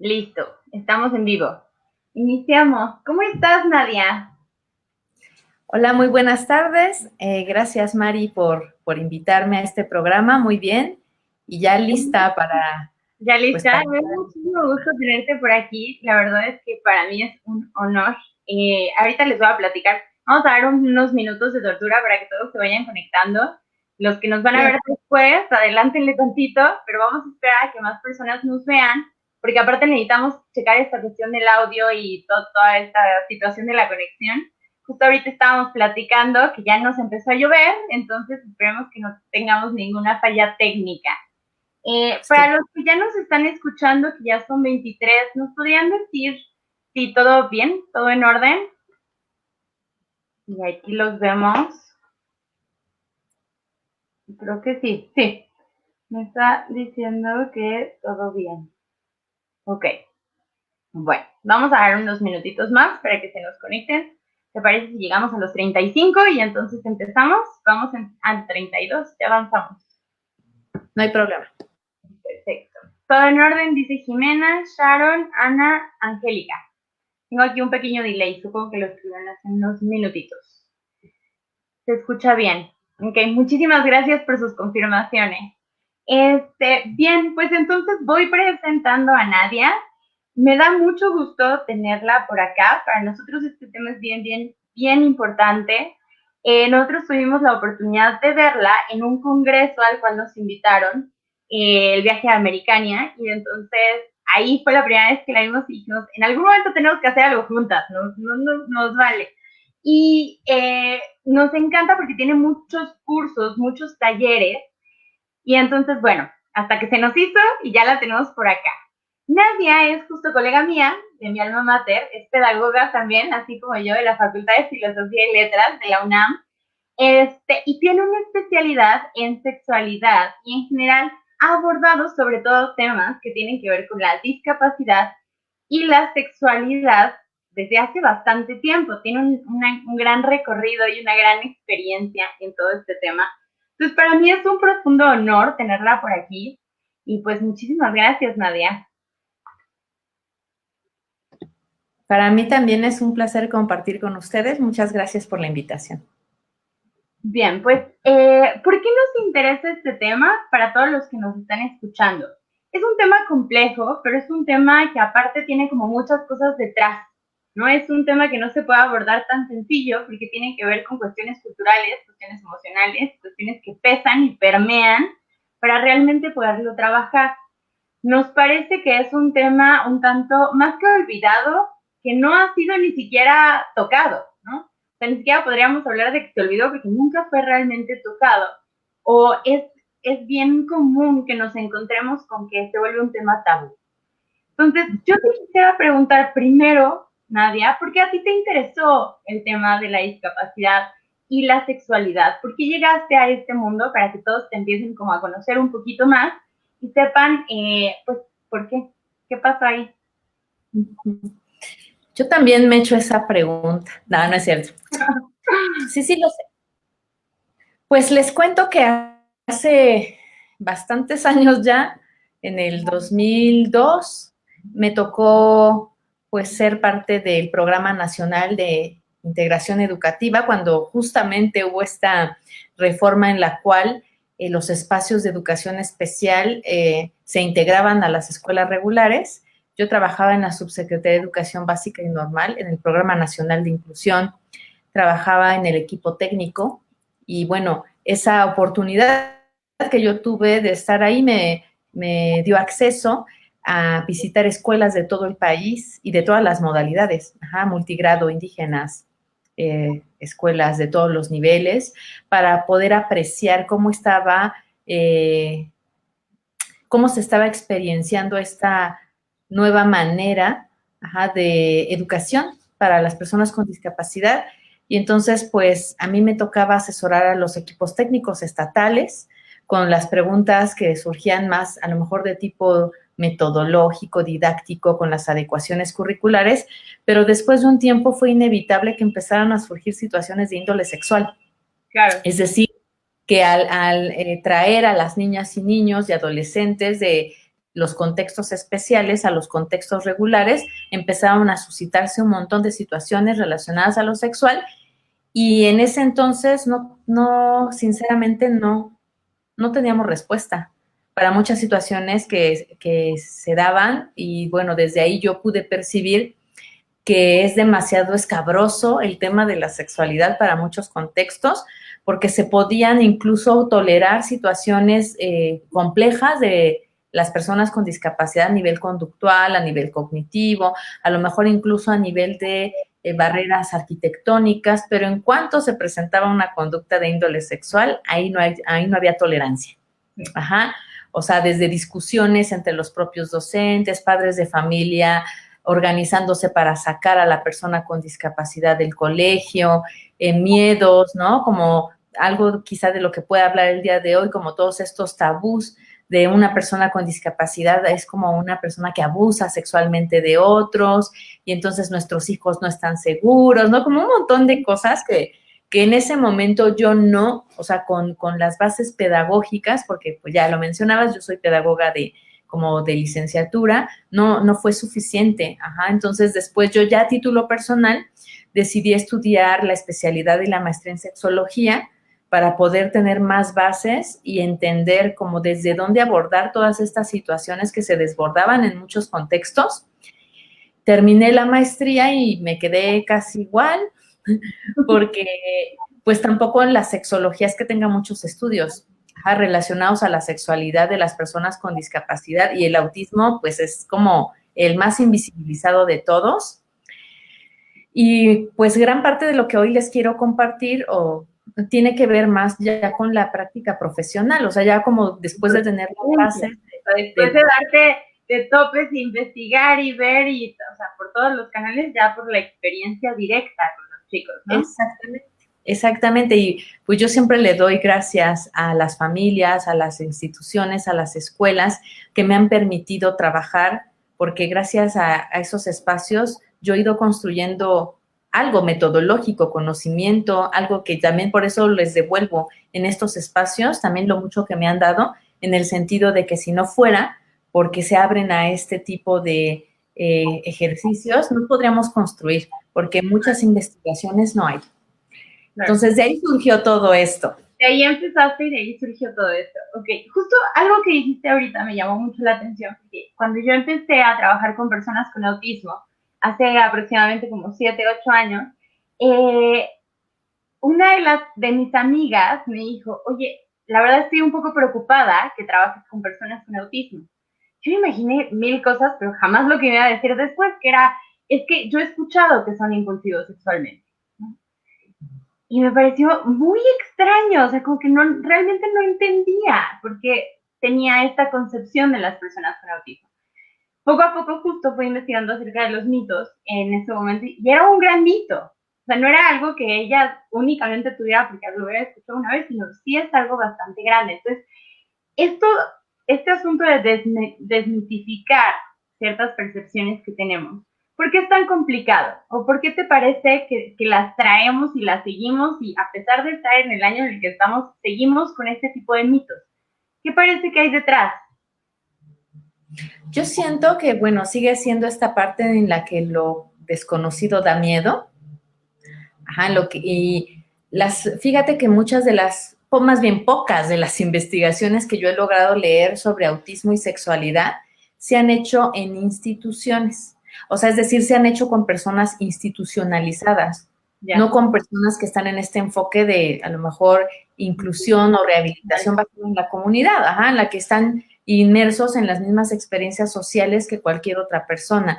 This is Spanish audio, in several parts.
Listo, estamos en vivo. Iniciamos. ¿Cómo estás, Nadia? Hola, muy buenas tardes. Gracias, Mari, por invitarme a este programa. Muy bien. Y ya lista para, ¿Ya pues, lista? para... Me da muchísimo gusto tenerte por aquí. La verdad es que para mí es un honor. Ahorita les voy a platicar. Vamos a dar unos minutos de tortura para que todos se vayan conectando. Los que nos van a Claro. ver después, adelántenle tantito, pero vamos a esperar a que más personas nos vean, porque aparte necesitamos checar esta cuestión del audio y toda esta situación de la conexión. Justo ahorita estábamos platicando que ya nos empezó a llover, entonces esperemos que no tengamos ninguna falla técnica. Sí. Para los que ya nos están escuchando, que ya son 23, ¿nos podrían decir si todo bien, todo en orden? Y aquí los vemos. Creo que sí, sí. Me está diciendo que todo bien. Ok. Bueno, vamos a dar unos minutitos más para que se nos conecten. ¿Te parece si llegamos a los 35 y entonces empezamos? Vamos a 32, ya avanzamos. No hay problema. Perfecto. Todo en orden, dice Jimena, Sharon, Ana, Angélica. Tengo aquí un pequeño delay, supongo que lo escriban hace unos minutitos. Se escucha bien. Ok, muchísimas gracias por sus confirmaciones. Bien, pues entonces voy presentando a Nadia. Me da mucho gusto tenerla por acá. Para nosotros este tema es bien importante. Nosotros tuvimos la oportunidad de verla en un congreso al cual nos invitaron, el viaje a Americania, y entonces ahí fue la primera vez que la vimos y dijimos, en algún momento tenemos que hacer algo juntas, nos vale. Y nos encanta porque tiene muchos cursos, muchos talleres, y entonces, bueno, hasta que se nos hizo y ya la tenemos por acá. Nadia es justo colega mía, de mi alma mater, es pedagoga también, así como yo, de la Facultad de Filosofía y Letras de la UNAM, y tiene una especialidad en sexualidad y en general ha abordado sobre todo temas que tienen que ver con la discapacidad y la sexualidad desde hace bastante tiempo. Tiene un gran recorrido y una gran experiencia en todo este tema. Entonces, para mí es un profundo honor tenerla por aquí. Y pues muchísimas gracias, Nadia. Para mí también es un placer compartir con ustedes. Muchas gracias por la invitación. Bien, pues, ¿por qué nos interesa este tema para todos los que nos están escuchando? Es un tema complejo, pero es un tema que aparte tiene como muchas cosas detrás. No es un tema que no se puede abordar tan sencillo porque tiene que ver con cuestiones culturales, cuestiones emocionales, cuestiones que pesan y permean para realmente poderlo trabajar. Nos parece que es un tema un tanto más que olvidado, que no ha sido ni siquiera tocado, ¿no? O sea, ni siquiera podríamos hablar de que se olvidó porque nunca fue realmente tocado. O es bien común que nos encontremos con que se vuelve un tema tabú. Entonces, yo te quisiera preguntar primero, Nadia, ¿por qué a ti te interesó el tema de la discapacidad y la sexualidad? ¿Por qué llegaste a este mundo para que todos te empiecen como a conocer un poquito más y sepan, pues, por qué? ¿Qué pasó ahí? Yo también me he hecho esa pregunta. No, no es cierto. Sí, sí, lo sé. Pues les cuento que hace bastantes años ya, en el 2002, me tocó pues ser parte del Programa Nacional de Integración Educativa, cuando justamente hubo esta reforma en la cual los espacios de educación especial se integraban a las escuelas regulares. Yo trabajaba en la Subsecretaría de Educación Básica y Normal, en el Programa Nacional de Inclusión, trabajaba en el equipo técnico y bueno, esa oportunidad que yo tuve de estar ahí me dio acceso a visitar escuelas de todo el país y de todas las modalidades, multigrado, indígenas, escuelas de todos los niveles, para poder apreciar cómo se estaba experienciando esta nueva manera de educación para las personas con discapacidad. Y entonces, pues, a mí me tocaba asesorar a los equipos técnicos estatales con las preguntas que surgían más, a lo mejor de tipo metodológico, didáctico, con las adecuaciones curriculares, pero después de un tiempo fue inevitable que empezaran a surgir situaciones de índole sexual. Claro. Es decir, que al traer a las niñas y niños y adolescentes de los contextos especiales a los contextos regulares, empezaron a suscitarse un montón de situaciones relacionadas a lo sexual y en ese entonces sinceramente no teníamos respuesta para muchas situaciones que se daban y bueno, desde ahí yo pude percibir que es demasiado escabroso el tema de la sexualidad para muchos contextos, porque se podían incluso tolerar situaciones complejas de las personas con discapacidad a nivel conductual, a nivel cognitivo, a lo mejor incluso a nivel de barreras arquitectónicas, pero en cuanto se presentaba una conducta de índole sexual, ahí no había tolerancia. Ajá. O sea, desde discusiones entre los propios docentes, padres de familia, organizándose para sacar a la persona con discapacidad del colegio, miedos, ¿no? Como algo quizá de lo que puede hablar el día de hoy, como todos estos tabús de una persona con discapacidad es como una persona que abusa sexualmente de otros y entonces nuestros hijos no están seguros, ¿no? Como un montón de cosas que en ese momento yo no, o sea, con las bases pedagógicas, porque pues ya lo mencionabas, yo soy pedagoga como de licenciatura, no fue suficiente. Ajá. Entonces, después yo ya a título personal decidí estudiar la especialidad y la maestría en sexología para poder tener más bases y entender como desde dónde abordar todas estas situaciones que se desbordaban en muchos contextos. Terminé la maestría y me quedé casi igual, porque pues tampoco en la sexología es que tenga muchos estudios relacionados a la sexualidad de las personas con discapacidad y el autismo pues es como el más invisibilizado de todos. Y pues gran parte de lo que hoy les quiero compartir tiene que ver más ya con la práctica profesional, o sea, ya como después de tener la base. Después de darte de topes, investigar y ver, y, o sea, por todos los canales, ya por la experiencia directa con los chicos, ¿no? Exactamente, y pues yo siempre le doy gracias a las familias, a las instituciones, a las escuelas que me han permitido trabajar, porque gracias a esos espacios yo he ido construyendo algo metodológico, conocimiento, algo que también por eso les devuelvo en estos espacios, también lo mucho que me han dado, en el sentido de que si no fuera porque se abren a este tipo de ejercicios, no podríamos construir, porque muchas investigaciones no hay. Entonces, de ahí surgió todo esto. De ahí empezaste y de ahí surgió todo esto. Ok, justo algo que dijiste ahorita me llamó mucho la atención, porque cuando yo empecé a trabajar con personas con autismo, hace aproximadamente como 7, 8 años, una de mis amigas me dijo, oye, la verdad estoy un poco preocupada que trabajes con personas con autismo. Yo me imaginé 1000 cosas, pero jamás lo que me iba a decir después, que era, es que yo he escuchado que son impulsivos sexualmente. Y me pareció muy extraño, o sea, como que realmente no entendía por qué tenía esta concepción de las personas con autismo. Poco a poco justo fui investigando acerca de los mitos en ese momento y era un gran mito. O sea, no era algo que ella únicamente tuviera porque lo hubiera escuchado una vez, sino sí es algo bastante grande. Entonces, este asunto de desmitificar ciertas percepciones que tenemos, ¿por qué es tan complicado? ¿O por qué te parece que las traemos y las seguimos y a pesar de estar en el año en el que estamos, seguimos con este tipo de mitos? ¿Qué parece que hay detrás? Yo siento que, bueno, sigue siendo esta parte en la que lo desconocido da miedo. Ajá, fíjate que muchas de las, o más bien pocas de las investigaciones que yo he logrado leer sobre autismo y sexualidad se han hecho en instituciones. O sea, es decir, se han hecho con personas institucionalizadas, no con personas que están en este enfoque de, a lo mejor, inclusión o rehabilitación en la comunidad, ajá, en la que están inmersos en las mismas experiencias sociales que cualquier otra persona.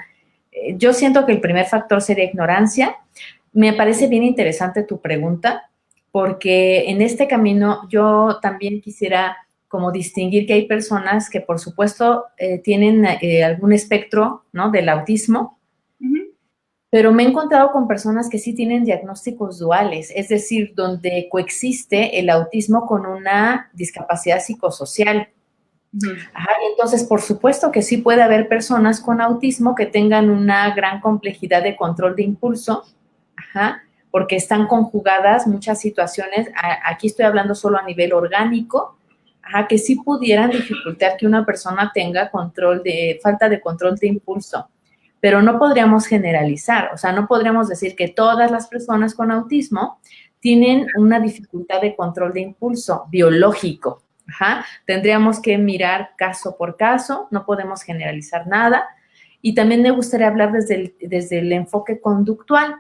Yo siento que el primer factor sería ignorancia. Me parece bien interesante tu pregunta, porque en este camino yo también quisiera como distinguir que hay personas que, por supuesto, tienen algún espectro, ¿no?, del autismo, pero me he encontrado con personas que sí tienen diagnósticos duales, es decir, donde coexiste el autismo con una discapacidad psicosocial. Ajá, entonces, por supuesto que sí puede haber personas con autismo que tengan una gran complejidad de control de impulso, ajá, porque están conjugadas muchas situaciones. Aquí estoy hablando solo a nivel orgánico, que sí pudieran dificultar que una persona tenga falta de control de impulso. Pero no podríamos generalizar, o sea, no podríamos decir que todas las personas con autismo tienen una dificultad de control de impulso biológico. Tendríamos que mirar caso por caso, no podemos generalizar nada. Y también me gustaría hablar desde el enfoque conductual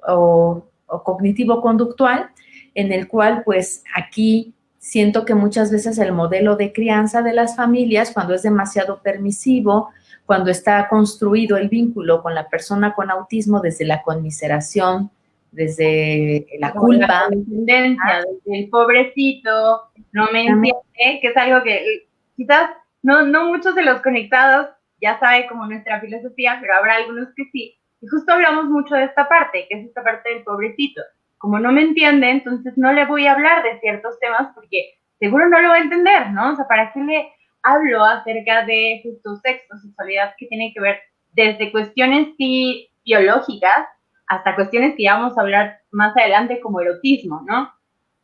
o cognitivo-conductual, en el cual, pues, aquí siento que muchas veces el modelo de crianza de las familias, cuando es demasiado permisivo, cuando está construido el vínculo con la persona con autismo desde la conmiseración, desde la culpa. La condescendencia, desde el pobrecito, no me entiende, que es algo que quizás no muchos de los conectados ya saben como nuestra filosofía, pero habrá algunos que sí. Y justo hablamos mucho de esta parte, que es esta parte del pobrecito. Como no me entiende, entonces no le voy a hablar de ciertos temas porque seguro no lo va a entender, ¿no? O sea, ¿para qué le hablo acerca de justo sexo, sexualidad, que tiene que ver desde cuestiones sí biológicas hasta cuestiones que ya vamos a hablar más adelante como erotismo, ¿no?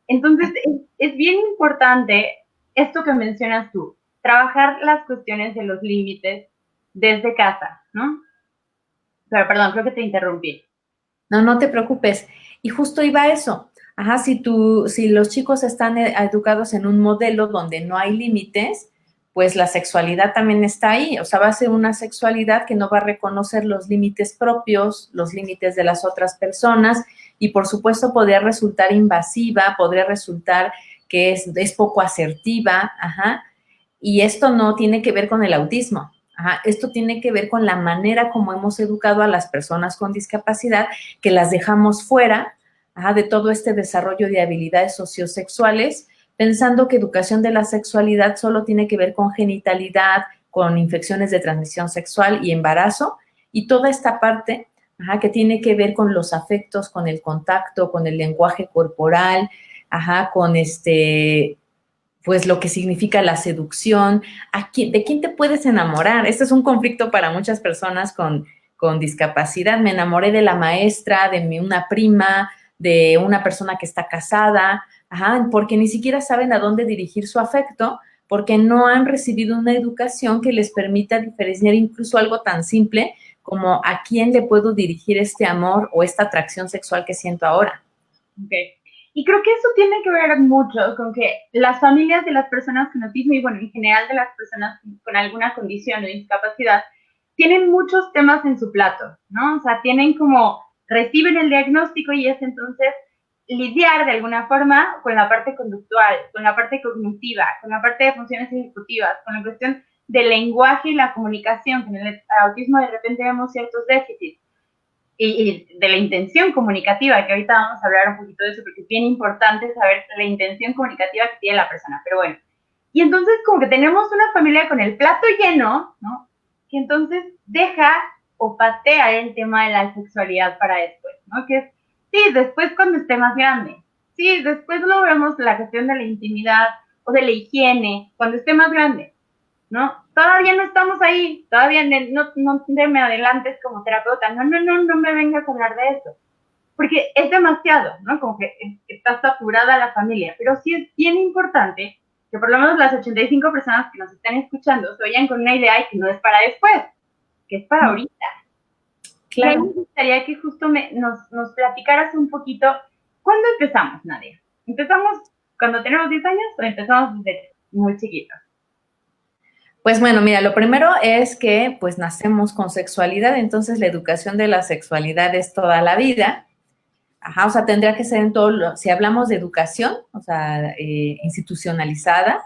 Entonces, es bien importante esto que mencionas tú, trabajar las cuestiones de los límites desde casa, ¿no? Pero perdón, creo que te interrumpí. No te preocupes. Y justo iba a eso. Si los chicos están educados en un modelo donde no hay límites, pues la sexualidad también está ahí. O sea, va a ser una sexualidad que no va a reconocer los límites propios, los límites de las otras personas, y por supuesto podría resultar invasiva, podría resultar que es poco asertiva, y esto no tiene que ver con el autismo. Esto tiene que ver con la manera como hemos educado a las personas con discapacidad, que las dejamos fuera de todo este desarrollo de habilidades sociosexuales, pensando que educación de la sexualidad solo tiene que ver con genitalidad, con infecciones de transmisión sexual y embarazo, y toda esta parte que tiene que ver con los afectos, con el contacto, con el lenguaje corporal, con pues lo que significa la seducción, ¿de quién te puedes enamorar? Este es un conflicto para muchas personas con discapacidad. Me enamoré de la maestra, de una prima, de una persona que está casada, porque ni siquiera saben a dónde dirigir su afecto, porque no han recibido una educación que les permita diferenciar incluso algo tan simple como a quién le puedo dirigir este amor o esta atracción sexual que siento ahora. Okay. Y creo que eso tiene que ver mucho con que las familias de las personas con autismo y, bueno, en general de las personas con alguna condición o discapacidad, tienen muchos temas en su plato, ¿no? O sea, reciben el diagnóstico y es entonces lidiar de alguna forma con la parte conductual, con la parte cognitiva, con la parte de funciones ejecutivas, con la cuestión del lenguaje y la comunicación, que en el autismo de repente vemos ciertos déficits. Y de la intención comunicativa, que ahorita vamos a hablar un poquito de eso, porque es bien importante saber la intención comunicativa que tiene la persona, pero bueno. Y entonces como que tenemos una familia con el plato lleno, ¿no? Que entonces deja o patea el tema de la sexualidad para después, ¿no? Que es, sí, después cuando esté más grande, sí, después lo vemos la cuestión de la intimidad o de la higiene, cuando esté más grande, ¿no? Todavía no estamos ahí, todavía no te me adelantes como terapeuta, no me vengas a hablar de eso, porque es demasiado, ¿no? Como que está saturada la familia, pero sí es bien importante que por lo menos las 85 personas que nos están escuchando se vayan con una idea y que no es para después, que es para ahorita. Claro. Y a mí me gustaría que justo nos platicaras un poquito, ¿cuándo empezamos, Nadia? ¿Empezamos cuando tenemos 10 años o empezamos desde muy chiquitos? Pues bueno, mira, lo primero es que pues nacemos con sexualidad, entonces la educación de la sexualidad es toda la vida. O sea, tendría que ser si hablamos de educación, o sea, institucionalizada,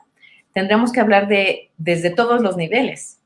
tendremos que hablar desde todos los niveles.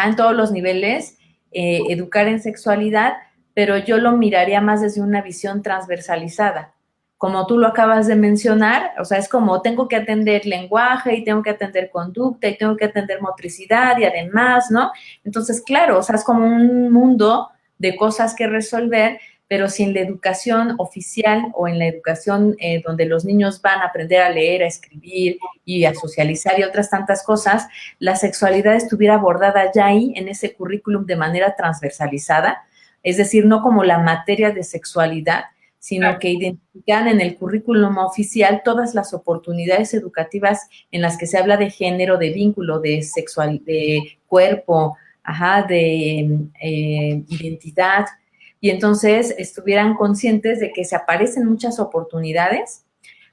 En todos los niveles, educar en sexualidad, pero yo lo miraría más desde una visión transversalizada. Como tú lo acabas de mencionar, o sea, es como tengo que atender lenguaje y tengo que atender conducta y tengo que atender motricidad y además, ¿no? Entonces, claro, o sea, es como un mundo de cosas que resolver, pero si en la educación oficial o en la educación donde los niños van a aprender a leer, a escribir y a socializar y otras tantas cosas, la sexualidad estuviera abordada ya ahí en ese currículum de manera transversalizada, es decir, no como la materia de sexualidad, sino que identifican en el currículum oficial todas las oportunidades educativas en las que se habla de género, de vínculo, de sexual, de cuerpo, de identidad, y entonces estuvieran conscientes de que se aparecen muchas oportunidades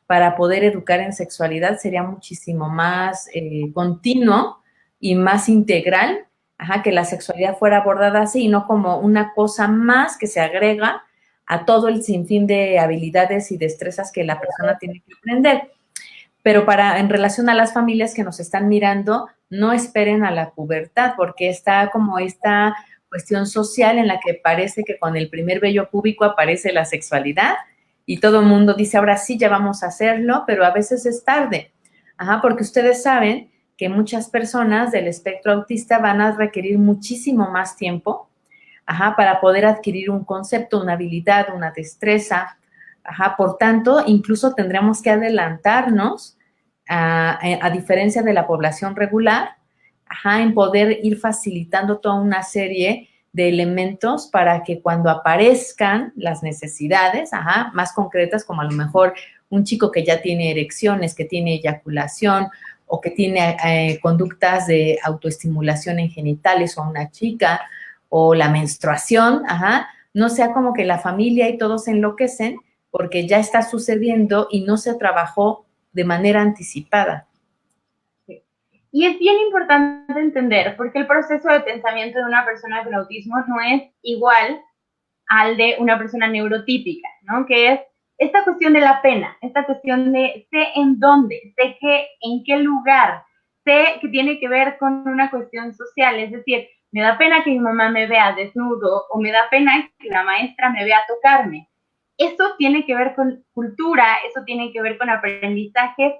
para poder educar en sexualidad. Sería muchísimo más continuo y más integral, que la sexualidad fuera abordada así y no como una cosa más que se agrega a todo el sinfín de habilidades y destrezas que la persona tiene que aprender. Pero en relación a las familias que nos están mirando, no esperen a la pubertad, porque está como esta cuestión social en la que parece que con el primer vello púbico aparece la sexualidad y todo el mundo dice, ahora sí, ya vamos a hacerlo, pero a veces es tarde. Porque ustedes saben que muchas personas del espectro autista van a requerir muchísimo más tiempo, para poder adquirir un concepto, una habilidad, una destreza. Por tanto, incluso tendremos que adelantarnos, a diferencia de la población regular, en poder ir facilitando toda una serie de elementos para que cuando aparezcan las necesidades, más concretas, como a lo mejor un chico que ya tiene erecciones, que tiene eyaculación o que tiene conductas de autoestimulación en genitales, o una chica, o la menstruación, no sea como que la familia y todos se enloquecen porque ya está sucediendo y no se trabajó de manera anticipada. Sí. Y es bien importante entender, porque el proceso de pensamiento de una persona con autismo no es igual al de una persona neurotípica, ¿no? Que es esta cuestión de la pena, esta cuestión de sé en dónde, sé que en qué lugar, sé que tiene que ver con una cuestión social, es decir, me da pena que mi mamá me vea desnudo o me da pena que la maestra me vea tocarme. Eso tiene que ver con cultura, eso tiene que ver con aprendizajes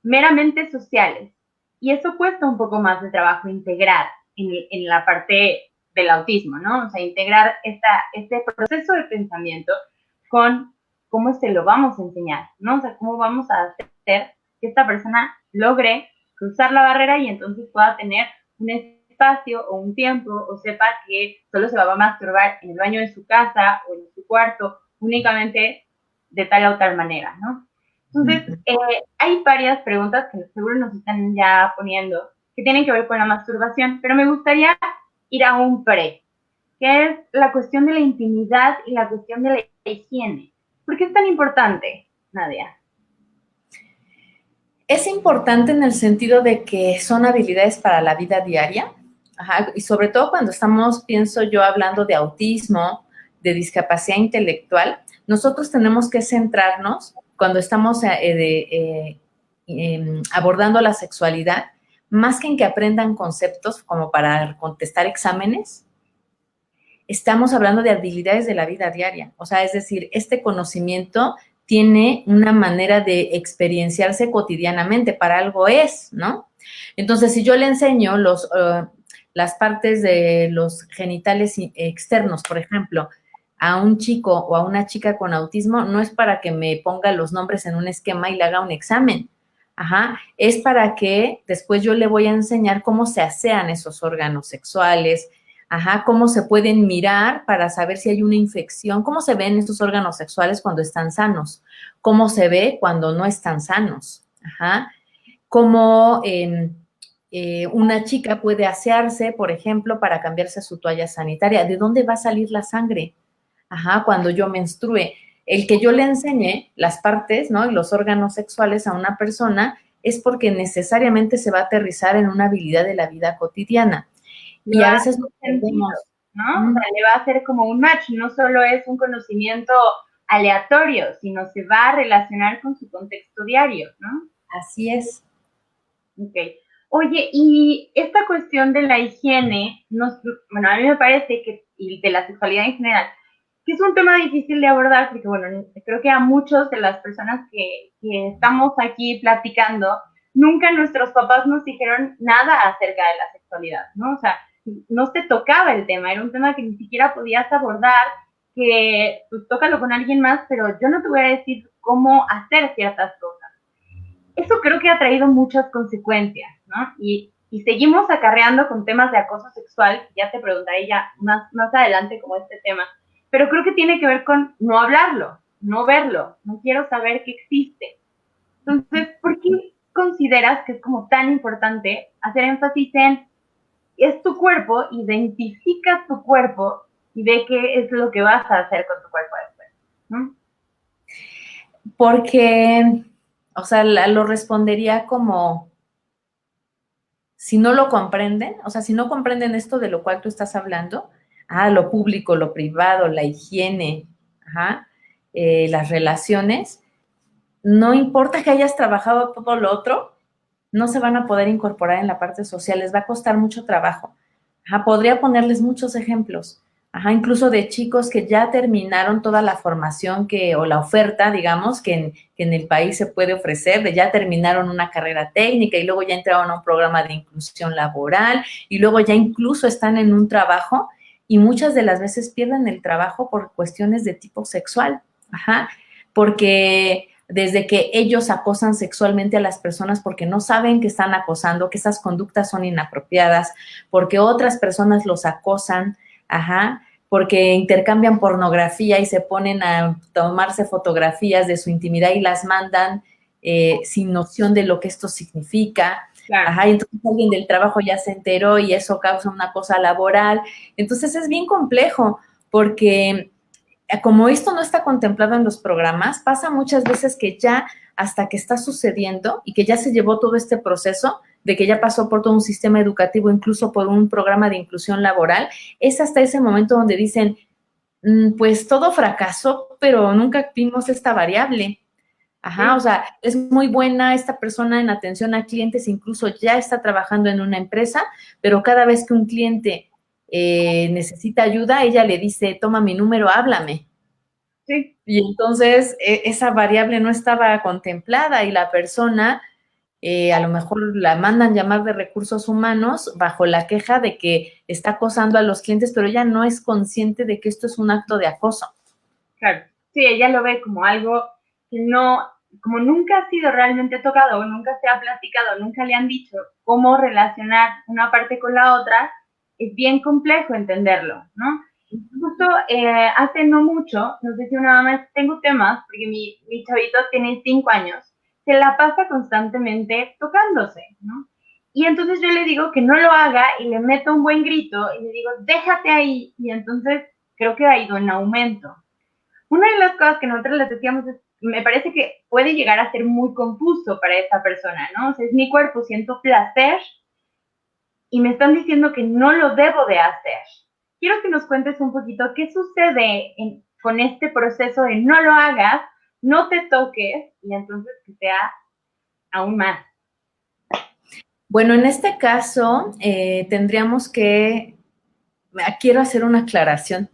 meramente sociales. Y eso cuesta un poco más de trabajo integrar en la parte del autismo, ¿no? O sea, integrar este proceso de pensamiento con cómo se lo vamos a enseñar, ¿no? O sea, cómo vamos a hacer que esta persona logre cruzar la barrera y entonces pueda tener un espacio o un tiempo o sepa que solo se va a masturbar en el baño de su casa o en su cuarto únicamente de tal o tal manera, ¿no? Entonces, hay varias preguntas que seguro nos están ya poniendo que tienen que ver con la masturbación, pero me gustaría ir a un pre, que es la cuestión de la intimidad y la cuestión de la higiene. ¿Por qué es tan importante, Nadia? Es importante en el sentido de que son habilidades para la vida diaria, y sobre todo cuando estamos, pienso yo, hablando de autismo, de discapacidad intelectual, nosotros tenemos que centrarnos cuando estamos abordando la sexualidad, más que en que aprendan conceptos como para contestar exámenes, estamos hablando de habilidades de la vida diaria. O sea, es decir, este conocimiento tiene una manera de experienciarse cotidianamente, para algo es, ¿no? Entonces, si yo le enseño las partes de los genitales externos, por ejemplo, a un chico o a una chica con autismo, no es para que me ponga los nombres en un esquema y le haga un examen. Es para que después yo le voy a enseñar cómo se asean esos órganos sexuales, cómo se pueden mirar para saber si hay una infección, cómo se ven estos órganos sexuales cuando están sanos, cómo se ve cuando no están sanos, cómo una chica puede asearse, por ejemplo, para cambiarse su toalla sanitaria, de dónde va a salir la sangre, cuando yo menstrue. El que yo le enseñe las partes, ¿no?, y los órganos sexuales a una persona es porque necesariamente se va a aterrizar en una habilidad de la vida cotidiana. Y a veces no entendemos, ¿no? O sea, le va a hacer como un match, no solo es un conocimiento aleatorio, sino se va a relacionar con su contexto diario, ¿no? Así es. Ok. Oye, y esta cuestión de la higiene, bueno, a mí me parece que, y de la sexualidad en general, que es un tema difícil de abordar, porque bueno, creo que a muchos de las personas que estamos aquí platicando, nunca nuestros papás nos dijeron nada acerca de la sexualidad, ¿no? O sea, no se tocaba el tema, era un tema que ni siquiera podías abordar, que pues tócalo con alguien más, pero yo no te voy a decir cómo hacer ciertas cosas. Eso creo que ha traído muchas consecuencias, ¿no? Y seguimos acarreando con temas de acoso sexual, ya te preguntaré ya más adelante como este tema, pero creo que tiene que ver con no hablarlo, no verlo, no quiero saber que existe. Entonces, ¿por qué consideras que es como tan importante hacer énfasis en es tu cuerpo, identifica tu cuerpo y ve qué es lo que vas a hacer con tu cuerpo después? ¿No? Porque, o sea, lo respondería como, si no lo comprenden, o sea, si no comprenden esto de lo cual tú estás hablando, lo público, lo privado, la higiene, las relaciones, no importa que hayas trabajado todo lo otro, no se van a poder incorporar en la parte social, les va a costar mucho trabajo. Podría ponerles muchos ejemplos, incluso de chicos que ya terminaron toda la formación o la oferta, digamos, que en el país se puede ofrecer, de ya terminaron una carrera técnica y luego ya entraron a un programa de inclusión laboral y luego ya incluso están en un trabajo y muchas de las veces pierden el trabajo por cuestiones de tipo sexual, porque desde que ellos acosan sexualmente a las personas porque no saben que están acosando, que esas conductas son inapropiadas, porque otras personas los acosan, porque intercambian pornografía y se ponen a tomarse fotografías de su intimidad y las mandan sin noción de lo que esto significa. Claro. Y entonces alguien del trabajo ya se enteró y eso causa una cosa laboral. Entonces es bien complejo porque como esto no está contemplado en los programas, pasa muchas veces que ya hasta que está sucediendo y que ya se llevó todo este proceso de que ya pasó por todo un sistema educativo, incluso por un programa de inclusión laboral, es hasta ese momento donde dicen, pues todo fracasó, pero nunca vimos esta variable. O sea, es muy buena esta persona en atención a clientes, incluso ya está trabajando en una empresa, pero cada vez que un cliente necesita ayuda, ella le dice, toma mi número, háblame. Sí. Y entonces esa variable no estaba contemplada y la persona a lo mejor la mandan llamar de recursos humanos bajo la queja de que está acosando a los clientes, pero ella no es consciente de que esto es un acto de acoso. Claro, sí, ella lo ve como algo que no, como nunca ha sido realmente tocado, nunca se ha platicado, nunca le han dicho cómo relacionar una parte con la otra, es bien complejo entenderlo, ¿no? Justo hace no mucho, nos decía una mamá, tengo temas, porque mi chavito tiene 5 años, se la pasa constantemente tocándose, ¿no? Y entonces yo le digo que no lo haga y le meto un buen grito y le digo, déjate ahí, y entonces creo que ha ido en aumento. Una de las cosas que nosotros les decíamos es, me parece que puede llegar a ser muy confuso para esa persona, ¿no? O sea, es mi cuerpo, siento placer y me están diciendo que no lo debo de hacer. Quiero que nos cuentes un poquito qué sucede con este proceso de no lo hagas, no te toques y entonces que sea aún más. Bueno, en este caso tendríamos que, quiero hacer una aclaración.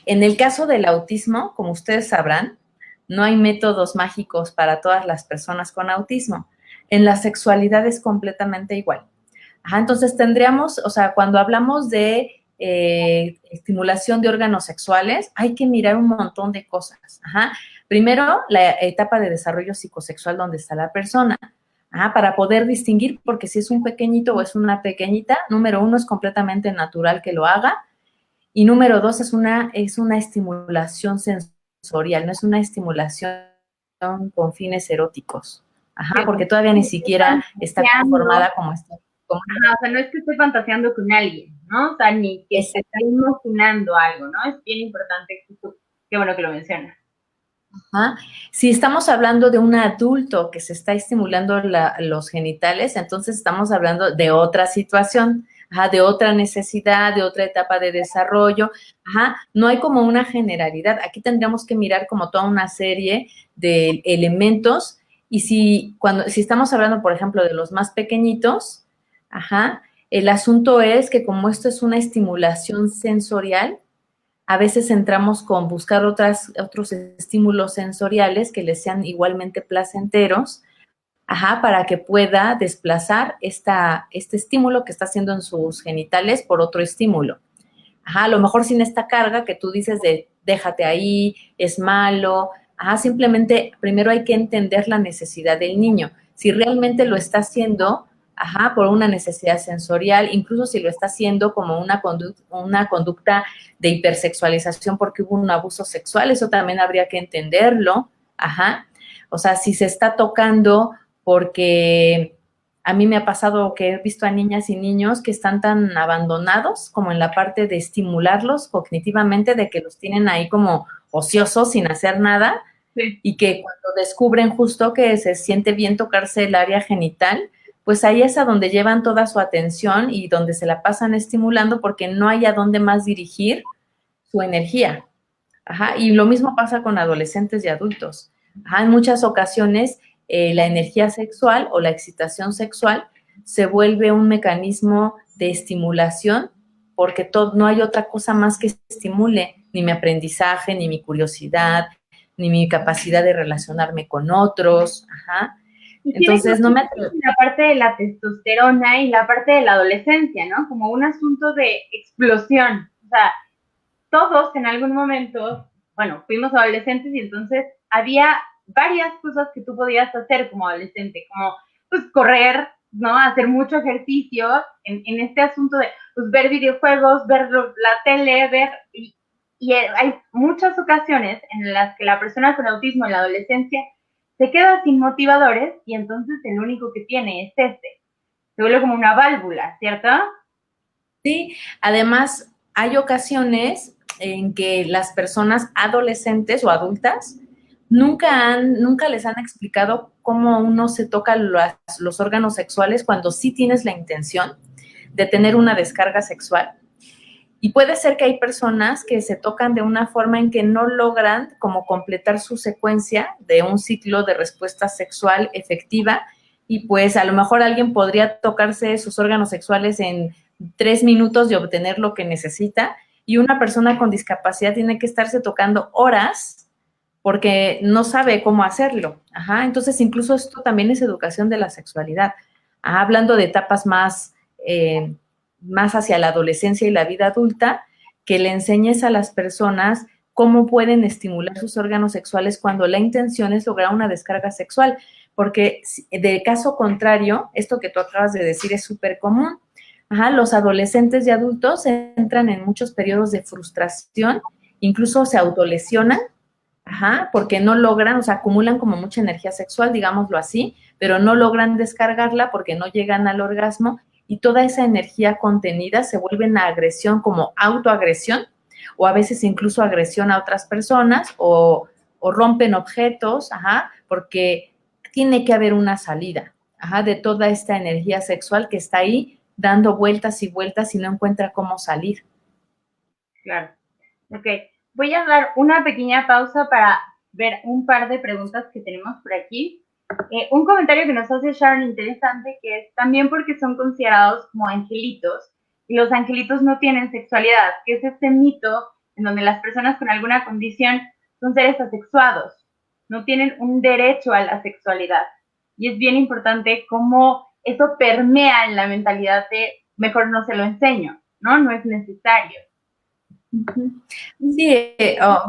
En el caso del autismo, como ustedes sabrán, no hay métodos mágicos para todas las personas con autismo. En la sexualidad es completamente igual. Entonces tendríamos, o sea, cuando hablamos de estimulación de órganos sexuales, hay que mirar un montón de cosas. Primero, la etapa de desarrollo psicosexual donde está la persona. Para poder distinguir, porque si es un pequeñito o es una pequeñita, número 1 es completamente natural que lo haga, y número 2 es una estimulación sensorial, no es una estimulación con fines eróticos, porque todavía ni siquiera está conformada como está. O sea, no es que esté fantaseando con alguien, ¿no? O sea, ni que se esté imaginando algo, ¿no? Es bien importante, qué bueno que lo mencionas. Si estamos hablando de un adulto que se está estimulando los genitales, entonces estamos hablando de otra situación, de otra necesidad, de otra etapa de desarrollo. No hay como una generalidad. Aquí tendríamos que mirar como toda una serie de elementos y si estamos hablando, por ejemplo, de los más pequeñitos, el asunto es que como esto es una estimulación sensorial, a veces entramos con buscar otros estímulos sensoriales que les sean igualmente placenteros, para que pueda desplazar este estímulo que está haciendo en sus genitales por otro estímulo. A lo mejor sin esta carga que tú dices de déjate ahí, es malo. Simplemente primero hay que entender la necesidad del niño. Si realmente lo está haciendo ajá, por una necesidad sensorial, incluso si lo está haciendo como una conducta de hipersexualización porque hubo un abuso sexual, eso también habría que entenderlo, ajá. O sea, si se está tocando porque a mí me ha pasado que he visto a niñas y niños que están tan abandonados como en la parte de estimularlos cognitivamente, de que los tienen ahí como ociosos sin hacer nada, Sí. y que cuando descubren justo que se siente bien tocarse el área genital, pues ahí es a donde llevan toda su atención y donde se la pasan estimulando porque no hay a dónde más dirigir su energía. Ajá, y lo mismo pasa con adolescentes y adultos. Ajá, en muchas ocasiones la energía sexual o la excitación sexual se vuelve un mecanismo de estimulación porque no hay otra cosa más que estimule ni mi aprendizaje, ni mi curiosidad, ni mi capacidad de relacionarme con otros. Ajá. Y tiene que ver Entonces, no me con la parte de la testosterona y la parte de la adolescencia, ¿no? Como un asunto de explosión. O sea, todos en algún momento, bueno, fuimos adolescentes y entonces había varias cosas que tú podías hacer como adolescente, como pues correr, ¿no? Hacer mucho ejercicio en este asunto de pues, ver videojuegos, ver la tele, y hay muchas ocasiones en las que la persona con autismo en la adolescencia se queda sin motivadores y entonces el único que tiene es este. Se vuelve como una válvula, ¿cierto? Sí, además hay ocasiones en que las personas adolescentes o adultas nunca les han explicado cómo uno se toca los órganos sexuales cuando sí tienes la intención de tener una descarga sexual. Y puede ser que hay personas que se tocan de una forma en que no logran como completar su secuencia de un ciclo de respuesta sexual efectiva y pues a lo mejor alguien podría tocarse sus órganos sexuales en 3 minutos y obtener lo que necesita y una persona con discapacidad tiene que estarse tocando horas porque no sabe cómo hacerlo. Ajá, entonces incluso esto también es educación de la sexualidad. Ajá, hablando de etapas más hacia la adolescencia y la vida adulta, que le enseñes a las personas cómo pueden estimular sus órganos sexuales cuando la intención es lograr una descarga sexual, porque de caso contrario, esto que tú acabas de decir es súper común. Ajá, los adolescentes y adultos entran en muchos periodos de frustración, incluso se autolesionan, ajá, porque no logran, o sea, acumulan como mucha energía sexual, digámoslo así, pero no logran descargarla porque no llegan al orgasmo y toda esa energía contenida se vuelve en agresión como autoagresión o a veces incluso agresión a otras personas o rompen objetos, ajá, porque tiene que haber una salida, ajá, de toda esta energía sexual que está ahí dando vueltas y vueltas y no encuentra cómo salir. Claro. Ok, voy a dar una pequeña pausa para ver un par de preguntas que tenemos por aquí. Un comentario que nos hace Sharon interesante, que es también porque son considerados como angelitos, y los angelitos no tienen sexualidad, que es este mito en donde las personas con alguna condición son seres asexuados, no tienen un derecho a la sexualidad. Y es bien importante cómo eso permea en la mentalidad de mejor no se lo enseño, ¿no? No es necesario. Sí,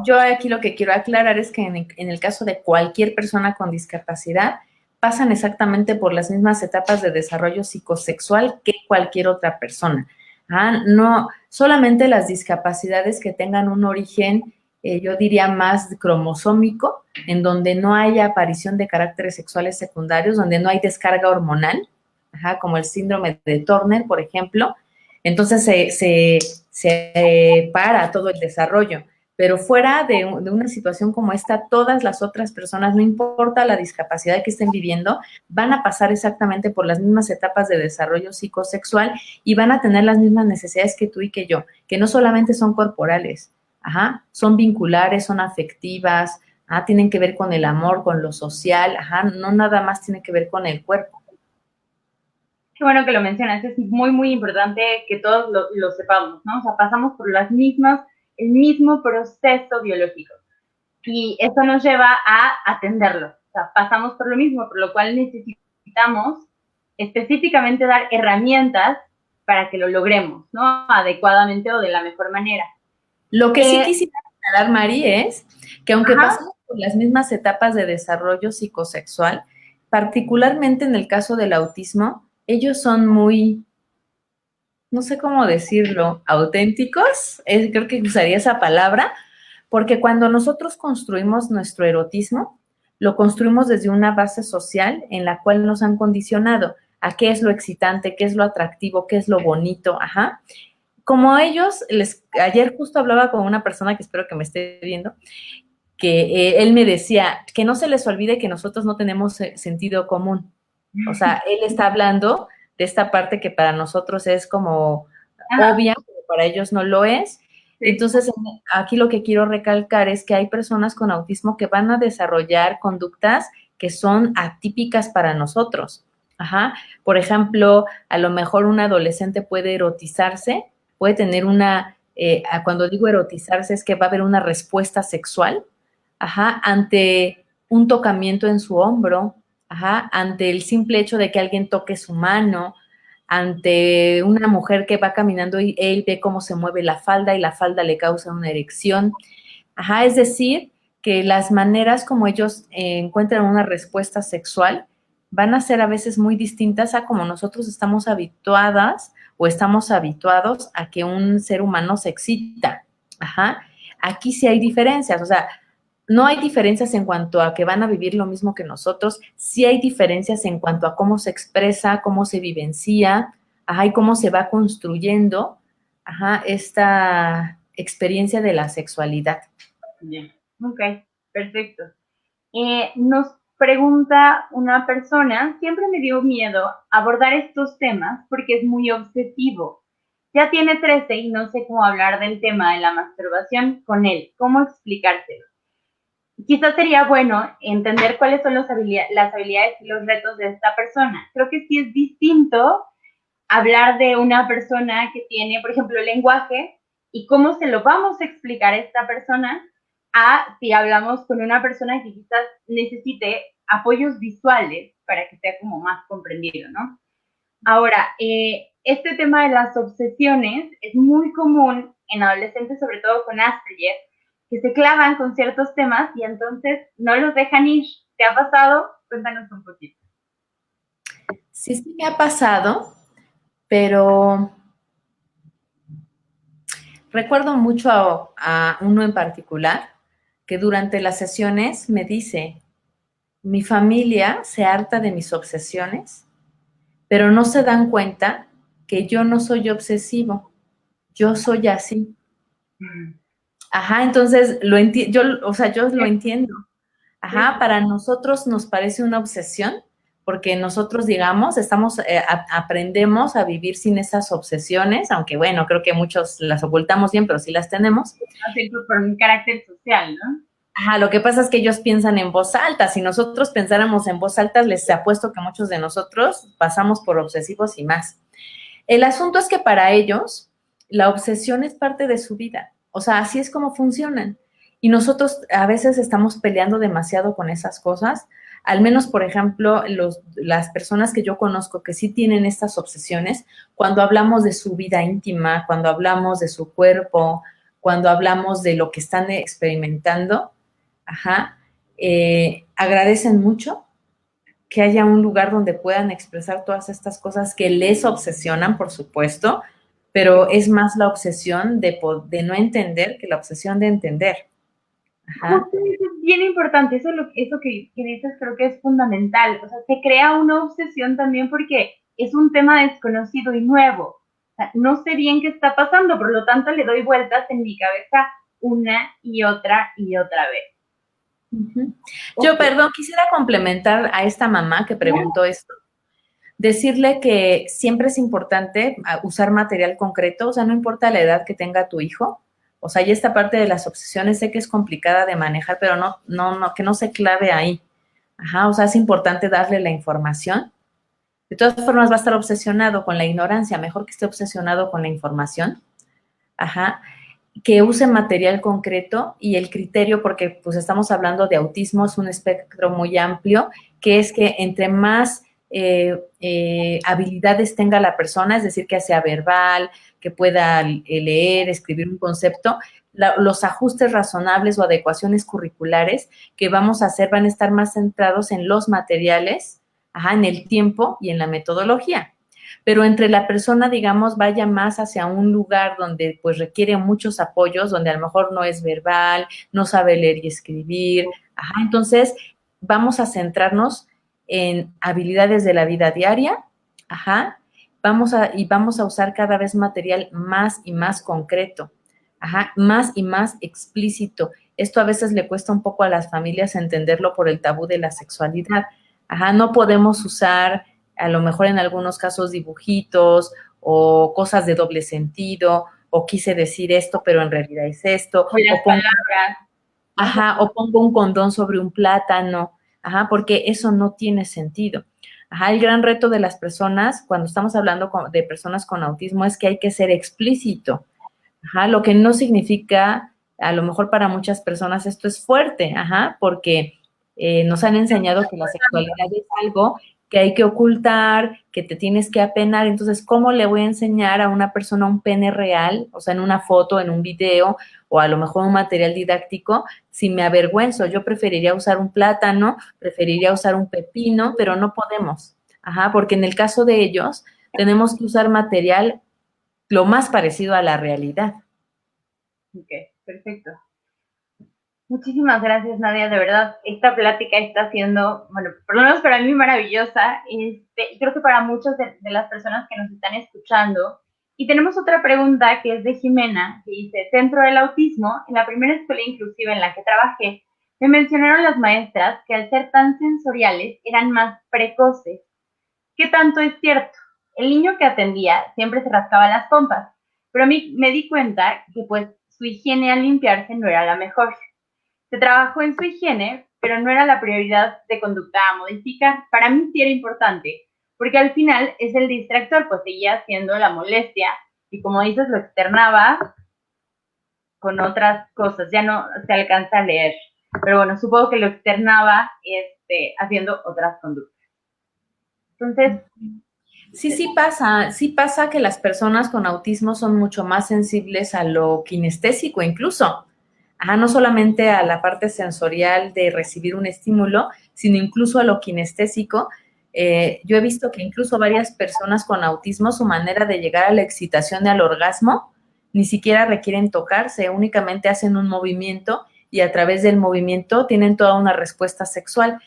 yo aquí lo que quiero aclarar es que en el caso de cualquier persona con discapacidad, pasan exactamente por las mismas etapas de desarrollo psicosexual que cualquier otra persona. No, solamente las discapacidades que tengan un origen, yo diría más cromosómico, en donde no haya aparición de caracteres sexuales secundarios, donde no hay descarga hormonal, como el síndrome de Turner, por ejemplo, entonces se para todo el desarrollo. Pero fuera de una situación como esta, todas las otras personas, no importa la discapacidad que estén viviendo, van a pasar exactamente por las mismas etapas de desarrollo psicosexual y van a tener las mismas necesidades que tú y que yo, que no solamente son corporales, son vinculares, son afectivas, tienen que ver con el amor, con lo social, no nada más tiene que ver con el cuerpo. Qué bueno que lo mencionas, es muy, muy importante que todos lo sepamos, ¿no? O sea, pasamos por las mismas, el mismo proceso biológico y eso nos lleva a atenderlo. O sea, pasamos por lo mismo, por lo cual necesitamos específicamente dar herramientas para que lo logremos, ¿no? Adecuadamente o de la mejor manera. Lo que sí quisiera aclarar, Mari, es que aunque pasamos por las mismas etapas de desarrollo psicosexual, particularmente en el caso del autismo, ellos son muy, no sé cómo decirlo, auténticos, creo que usaría esa palabra, porque cuando nosotros construimos nuestro erotismo, lo construimos desde una base social en la cual nos han condicionado a qué es lo excitante, qué es lo atractivo, qué es lo bonito, ajá. Como ellos, ayer justo hablaba con una persona que espero que me esté viendo, que él me decía que no se les olvide que nosotros no tenemos sentido común. O sea, él está hablando de esta parte que para nosotros es como Ajá, obvia, pero para ellos no lo es. sí. Entonces, aquí lo que quiero recalcar es que hay personas con autismo que van a desarrollar conductas que son atípicas para nosotros. Ajá. Por ejemplo, a lo mejor un adolescente puede erotizarse, puede tener cuando digo erotizarse es que va a haber una respuesta sexual, ajá, ante un tocamiento en su hombro, ajá, ante el simple hecho de que alguien toque su mano, ante una mujer que va caminando y él ve cómo se mueve la falda y la falda le causa una erección. Ajá, es decir, que las maneras como ellos encuentran una respuesta sexual van a ser a veces muy distintas a como nosotros estamos habituadas o estamos habituados a que un ser humano se excita. Ajá, aquí sí hay diferencias, o sea, no hay diferencias en cuanto a que van a vivir lo mismo que nosotros, sí hay diferencias en cuanto a cómo se expresa, cómo se vivencia, ajá, y cómo se va construyendo, ajá, esta experiencia de la sexualidad. Bien. Ok, perfecto. Nos pregunta una persona, siempre me dio miedo abordar estos temas porque es muy obsesivo. Ya tiene 13 y no sé cómo hablar del tema de la masturbación con él. ¿Cómo explicárselo? Quizás sería bueno entender cuáles son las habilidades y los retos de esta persona. Creo que sí es distinto hablar de una persona que tiene, por ejemplo, el lenguaje y cómo se lo vamos a explicar a esta persona a si hablamos con una persona que quizás necesite apoyos visuales para que sea como más comprendido, ¿no? Ahora, este tema de las obsesiones es muy común en adolescentes, sobre todo con Asperger, que se clavan con ciertos temas y entonces no los dejan ir. ¿Te ha pasado? Cuéntanos un poquito. Sí, sí me ha pasado, pero recuerdo mucho a uno en particular que durante las sesiones me dice, mi familia se harta de mis obsesiones, pero no se dan cuenta que yo no soy obsesivo, yo soy así. Ajá, entonces yo lo entiendo. Ajá, para nosotros nos parece una obsesión porque nosotros, digamos, aprendemos a vivir sin esas obsesiones, aunque bueno, creo que muchos las ocultamos bien, pero sí las tenemos. Así por un carácter social, ¿no? Ajá, lo que pasa es que ellos piensan en voz alta. Si nosotros pensáramos en voz alta, les apuesto que muchos de nosotros pasamos por obsesivos y más. El asunto es que para ellos la obsesión es parte de su vida. O sea, así es como funcionan. Y nosotros a veces estamos peleando demasiado con esas cosas. Al menos, por ejemplo, las personas que yo conozco que sí tienen estas obsesiones, cuando hablamos de su vida íntima, cuando hablamos de su cuerpo, cuando hablamos de lo que están experimentando, ajá, agradecen mucho que haya un lugar donde puedan expresar todas estas cosas que les obsesionan, por supuesto, pero es más la obsesión de no entender que la obsesión de entender. Ajá. Justo eso es bien importante, eso que dices creo que es fundamental. O sea, se crea una obsesión también porque es un tema desconocido y nuevo. O sea, no sé bien qué está pasando, por lo tanto le doy vueltas en mi cabeza una y otra vez. Uh-huh. Yo, perdón, quisiera complementar a esta mamá que preguntó esto. Decirle que siempre es importante usar material concreto, o sea, no importa la edad que tenga tu hijo, o sea, y esta parte de las obsesiones sé que es complicada de manejar, pero que no se clave ahí. Ajá, o sea, es importante darle la información. De todas formas va a estar obsesionado con la ignorancia, mejor que esté obsesionado con la información. Ajá, que use material concreto y el criterio, porque pues estamos hablando de autismo, es un espectro muy amplio, que es que entre más habilidades tenga la persona, es decir, que sea verbal, que pueda leer, escribir un concepto, los ajustes razonables o adecuaciones curriculares que vamos a hacer van a estar más centrados en los materiales, ajá, en el tiempo y en la metodología. pero entre la persona, digamos, vaya más hacia un lugar donde pues requiere muchos apoyos, donde a lo mejor no es verbal, no sabe leer y escribir, ajá, entonces vamos a centrarnos en habilidades de la vida diaria, ajá, vamos a usar cada vez material más y más concreto, ajá, más y más explícito. Esto a veces le cuesta un poco a las familias entenderlo por el tabú de la sexualidad. Ajá, no podemos usar a lo mejor en algunos casos dibujitos o cosas de doble sentido, o quise decir esto, pero en realidad es esto, O las o pongo, palabras. ajá, o pongo un condón sobre un plátano, ajá, porque eso no tiene sentido. Ajá, el gran reto de las personas, cuando estamos hablando de personas con autismo, es que hay que ser explícito. Ajá, lo que no significa, a lo mejor para muchas personas esto es fuerte, ajá, porque nos han enseñado que la sexualidad es algo que hay que ocultar, que te tienes que apenar. Entonces, ¿cómo le voy a enseñar a una persona un pene real, o sea, en una foto, en un video, o a lo mejor un material didáctico, si me avergüenzo? Yo preferiría usar un plátano, preferiría usar un pepino, pero no podemos, ajá, porque en el caso de ellos tenemos que usar material lo más parecido a la realidad. Ok, perfecto. Muchísimas gracias, Nadia. De verdad, esta plática está siendo, bueno, por lo menos para mí maravillosa. Creo que para muchas de las personas que nos están escuchando. Y tenemos otra pregunta que es de Jimena, que dice, dentro del autismo, en la primera escuela inclusiva en la que trabajé, me mencionaron las maestras que al ser tan sensoriales eran más precoces. ¿Qué tanto es cierto? El niño que atendía siempre se rascaba las pompas, pero a mí me di cuenta que pues su higiene al limpiarse no era la mejor. Se trabajó en su higiene, pero no era la prioridad de conducta a modificar. Para mí sí era importante, porque al final es el distractor, pues seguía siendo la molestia y como dices, lo externaba con otras cosas, ya no se alcanza a leer. Pero bueno, supongo que lo externaba haciendo otras conductas. Entonces, Sí pasa que las personas con autismo son mucho más sensibles a lo kinestésico incluso. Ajá, no solamente a la parte sensorial de recibir un estímulo, sino incluso a lo kinestésico. Yo he visto que incluso varias personas con autismo, su manera de llegar a la excitación y al orgasmo, ni siquiera requieren tocarse, únicamente hacen un movimiento y a través del movimiento tienen toda una respuesta sexual.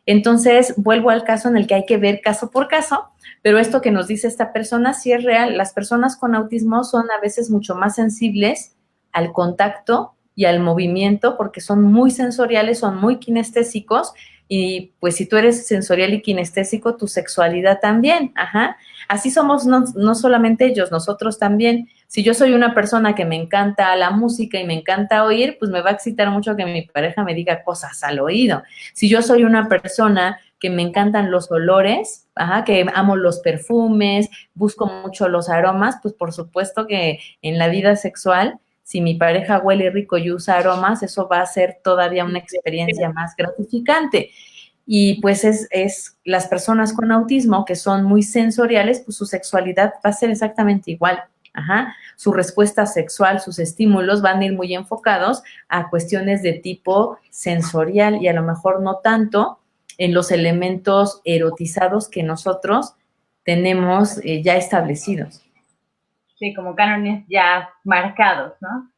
Entonces, vuelvo al caso en el que hay que ver caso por caso, pero esto que nos dice esta persona sí es real. Las personas con autismo son a veces mucho más sensibles al contacto y al movimiento porque son muy sensoriales, son muy kinestésicos y pues si tú eres sensorial y kinestésico, tu sexualidad también, ajá. Así somos no solamente ellos, nosotros también. Si yo soy una persona que me encanta la música y me encanta oír, pues me va a excitar mucho que mi pareja me diga cosas al oído. Si yo soy una persona que me encantan los olores, ajá, que amo los perfumes, busco mucho los aromas, pues por supuesto que en la vida sexual, si mi pareja huele rico y usa aromas, eso va a ser todavía una experiencia más gratificante. Y pues es las personas con autismo que son muy sensoriales, pues su sexualidad va a ser exactamente igual. Ajá. Su respuesta sexual, sus estímulos van a ir muy enfocados a cuestiones de tipo sensorial y a lo mejor no tanto en los elementos erotizados que nosotros tenemos ya establecidos. sí, como cánones ya marcados, ¿no?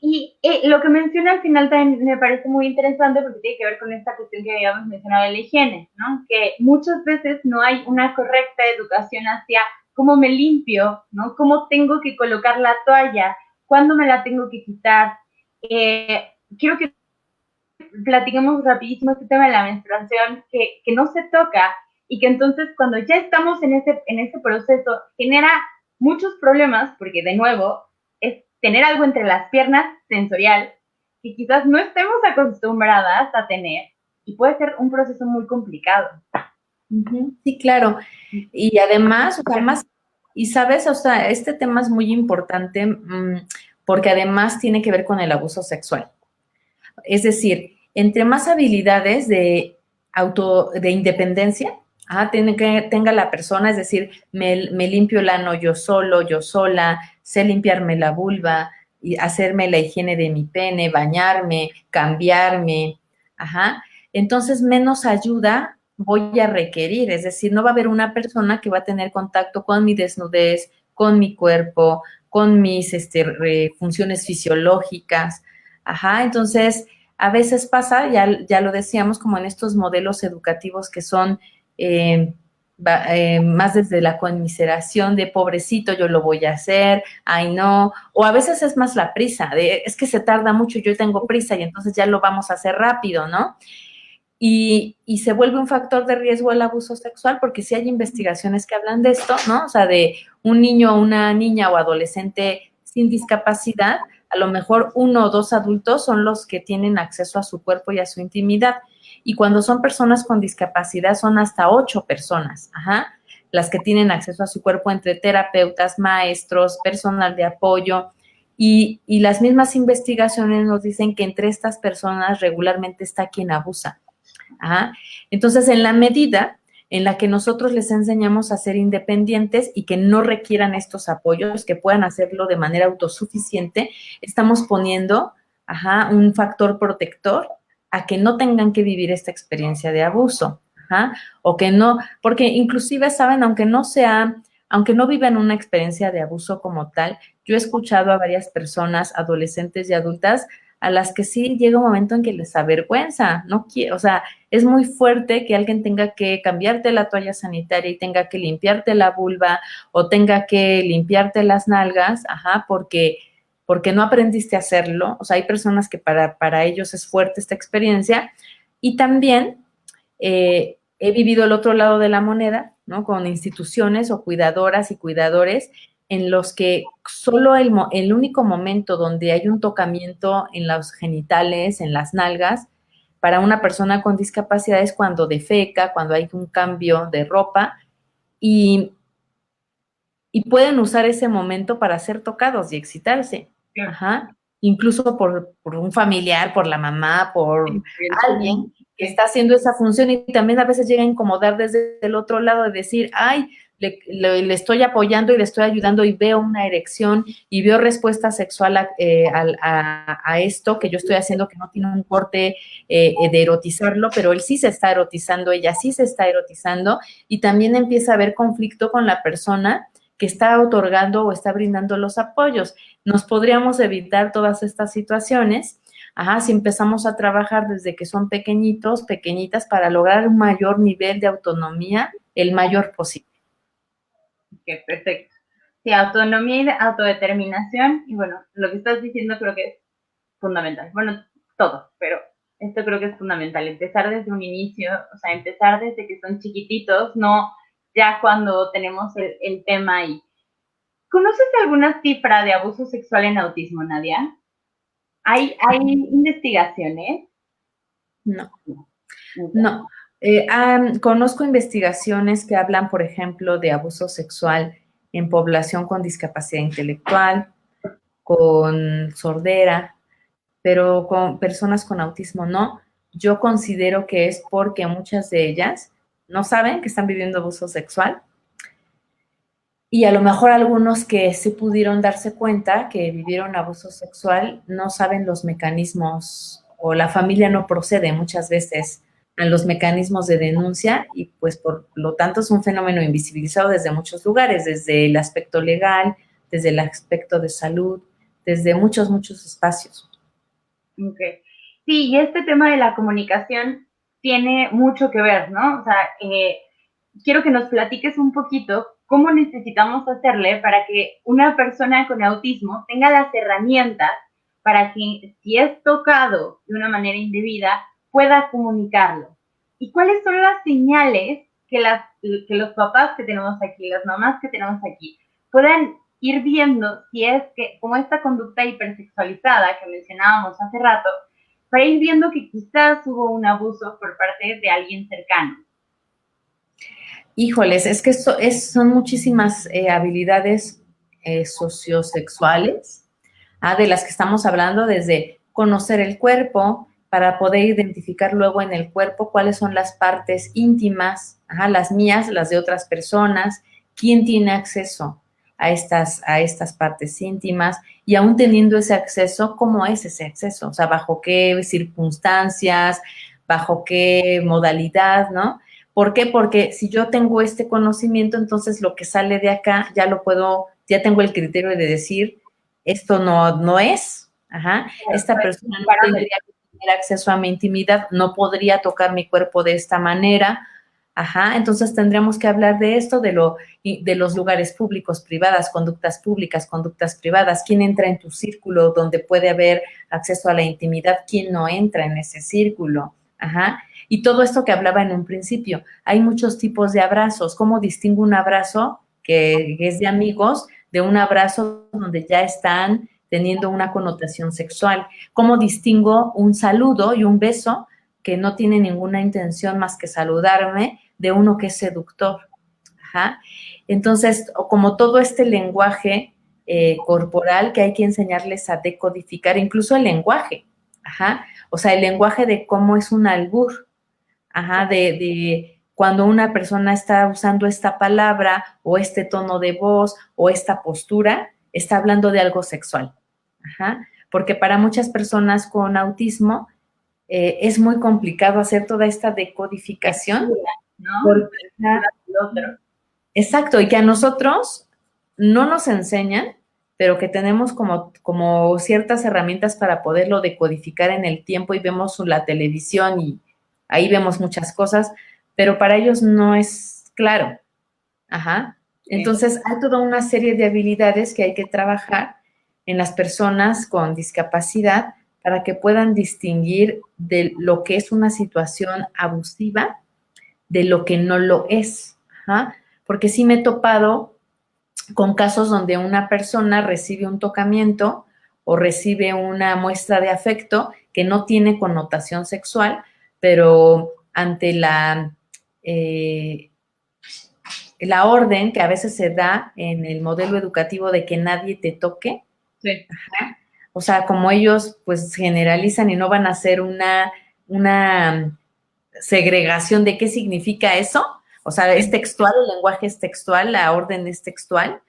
Y lo que menciona al final también me parece muy interesante porque tiene que ver con esta cuestión que habíamos mencionado de la higiene, ¿no? Que muchas veces no hay una correcta educación hacia cómo me limpio, ¿no? Cómo tengo que colocar la toalla, cuándo me la tengo que quitar. Quiero que platiquemos rapidísimo este tema de la menstruación que no se toca y que entonces cuando ya estamos en ese proceso genera muchos problemas porque de nuevo es tener algo entre las piernas sensorial que quizás no estemos acostumbradas a tener y puede ser un proceso muy complicado. Sí, claro. Y además, o sea, más, y sabes, o sea, este tema es muy importante porque además tiene que ver con el abuso sexual. Es decir, entre más habilidades de independencia, tenga la persona, es decir, me limpio el ano yo solo, yo sola, sé limpiarme la vulva y hacerme la higiene de mi pene, bañarme, cambiarme, ajá. Entonces, menos ayuda voy a requerir, es decir, no va a haber una persona que va a tener contacto con mi desnudez, con mi cuerpo, con mis funciones fisiológicas. Ajá, entonces a veces pasa, ya lo decíamos, como en estos modelos educativos que son eh, más desde la conmiseración de pobrecito, yo lo voy a hacer, ay no, o a veces es más la prisa, de es que se tarda mucho, yo tengo prisa y entonces ya lo vamos a hacer rápido, ¿no? Y se vuelve un factor de riesgo el abuso sexual, porque sí hay investigaciones que hablan de esto, ¿no? O sea, de un niño, una niña o adolescente sin discapacidad, a lo mejor 1 o 2 adultos son los que tienen acceso a su cuerpo y a su intimidad. Y cuando son personas con discapacidad son hasta 8 personas, ajá, las que tienen acceso a su cuerpo entre terapeutas, maestros, personal de apoyo. Y las mismas investigaciones nos dicen que entre estas personas regularmente está quien abusa. Ajá. Entonces, en la medida en la que nosotros les enseñamos a ser independientes y que no requieran estos apoyos, que puedan hacerlo de manera autosuficiente, estamos poniendo, ajá, un factor protector a que no tengan que vivir esta experiencia de abuso, ajá, o que no, porque inclusive, saben, aunque no vivan una experiencia de abuso como tal, yo he escuchado a varias personas, adolescentes y adultas, a las que sí llega un momento en que les avergüenza, no quiere, o sea, es muy fuerte que alguien tenga que cambiarte la toalla sanitaria y tenga que limpiarte la vulva o tenga que limpiarte las nalgas, ajá, porque no aprendiste a hacerlo. O sea, hay personas que para ellos es fuerte esta experiencia. Y también he vivido el otro lado de la moneda, ¿no? Con instituciones o cuidadoras y cuidadores en los que solo el único momento donde hay un tocamiento en los genitales, en las nalgas, para una persona con discapacidad es cuando defeca, cuando hay un cambio de ropa y, y pueden usar ese momento para ser tocados y excitarse. Claro. Ajá. Incluso por un familiar, por la mamá, por alguien que está haciendo esa función y también a veces llega a incomodar desde el otro lado de decir, ay, le estoy apoyando y le estoy ayudando y veo una erección y veo respuesta sexual a esto que yo estoy haciendo que no tiene un corte de erotizarlo, pero él sí se está erotizando, ella sí se está erotizando y también empieza a haber conflicto con la persona que está otorgando o está brindando los apoyos. Nos podríamos evitar todas estas situaciones, ajá, si empezamos a trabajar desde que son pequeñitos, pequeñitas, para lograr un mayor nivel de autonomía, el mayor posible. Ok, perfecto. Sí, autonomía y autodeterminación, y bueno, lo que estás diciendo creo que es fundamental. Bueno, todo, pero esto creo que es fundamental. Empezar desde un inicio, o sea, empezar desde que son chiquititos, no ya cuando tenemos el tema ahí. ¿Conoces alguna cifra de abuso sexual en autismo, Nadia? ¿Hay investigaciones? No, no. Conozco investigaciones que hablan, por ejemplo, de abuso sexual en población con discapacidad intelectual, con sordera, pero con personas con autismo no. Yo considero que es porque muchas de ellas no saben que están viviendo abuso sexual y a lo mejor algunos que sí pudieron darse cuenta que vivieron abuso sexual no saben los mecanismos o la familia no procede muchas veces a los mecanismos de denuncia y pues por lo tanto es un fenómeno invisibilizado desde muchos lugares, desde el aspecto legal, desde el aspecto de salud, desde muchos, muchos espacios. Okay. Sí, y este tema de la comunicación tiene mucho que ver, ¿no? O sea, quiero que nos platiques un poquito cómo necesitamos hacerle para que una persona con autismo tenga las herramientas para que si es tocado de una manera indebida pueda comunicarlo. ¿Y cuáles son las señales que los papás que tenemos aquí, las mamás que tenemos aquí, puedan ir viendo si es que, como esta conducta hipersexualizada que mencionábamos hace rato, para ir viendo que quizás hubo un abuso por parte de alguien cercano? Híjoles, es que son muchísimas habilidades sociosexuales, de las que estamos hablando, desde conocer el cuerpo, para poder identificar luego en el cuerpo cuáles son las partes íntimas, las mías, las de otras personas, quién tiene acceso a estas partes íntimas y aún teniendo ese acceso, ¿cómo es ese acceso? O sea, bajo qué circunstancias, bajo qué modalidad, ¿no? ¿Por qué? Porque si yo tengo este conocimiento, entonces lo que sale de acá ya lo puedo, ya tengo el criterio de decir, esto no es, esta persona no tendría que tener acceso a mi intimidad, no podría tocar mi cuerpo de esta manera, entonces tendríamos que hablar de esto, de los lugares públicos, públicas, conductas privadas, quién entra en tu círculo donde puede haber acceso a la intimidad, quién no entra en ese círculo, y todo esto que hablaba en un principio. Hay muchos tipos de abrazos. ¿Cómo distingo un abrazo que es de amigos de un abrazo donde ya están teniendo una connotación sexual? ¿Cómo distingo un saludo y un beso que no tiene ninguna intención más que saludarme de uno que es seductor? Entonces, como todo este lenguaje corporal que hay que enseñarles a decodificar, incluso el lenguaje, o sea, el lenguaje de cómo es un albur, de cuando una persona está usando esta palabra o este tono de voz o esta postura, está hablando de algo sexual. Porque para muchas personas con autismo es muy complicado hacer toda esta decodificación. ¿No? Porque, exacto, y que a nosotros no nos enseñan, pero que tenemos como ciertas herramientas para poderlo decodificar en el tiempo y vemos la televisión y ahí vemos muchas cosas, pero para ellos no es claro. Entonces, hay toda una serie de habilidades que hay que trabajar en las personas con discapacidad para que puedan distinguir de lo que es una situación abusiva de lo que no lo es. Porque sí me he topado con casos donde una persona recibe un tocamiento o recibe una muestra de afecto que no tiene connotación sexual, pero ante la orden que a veces se da en el modelo educativo de que nadie te toque, sí. O sea, como ellos pues generalizan y no van a hacer una segregación de qué significa eso, o sea, es textual, el lenguaje es textual, la orden es textual,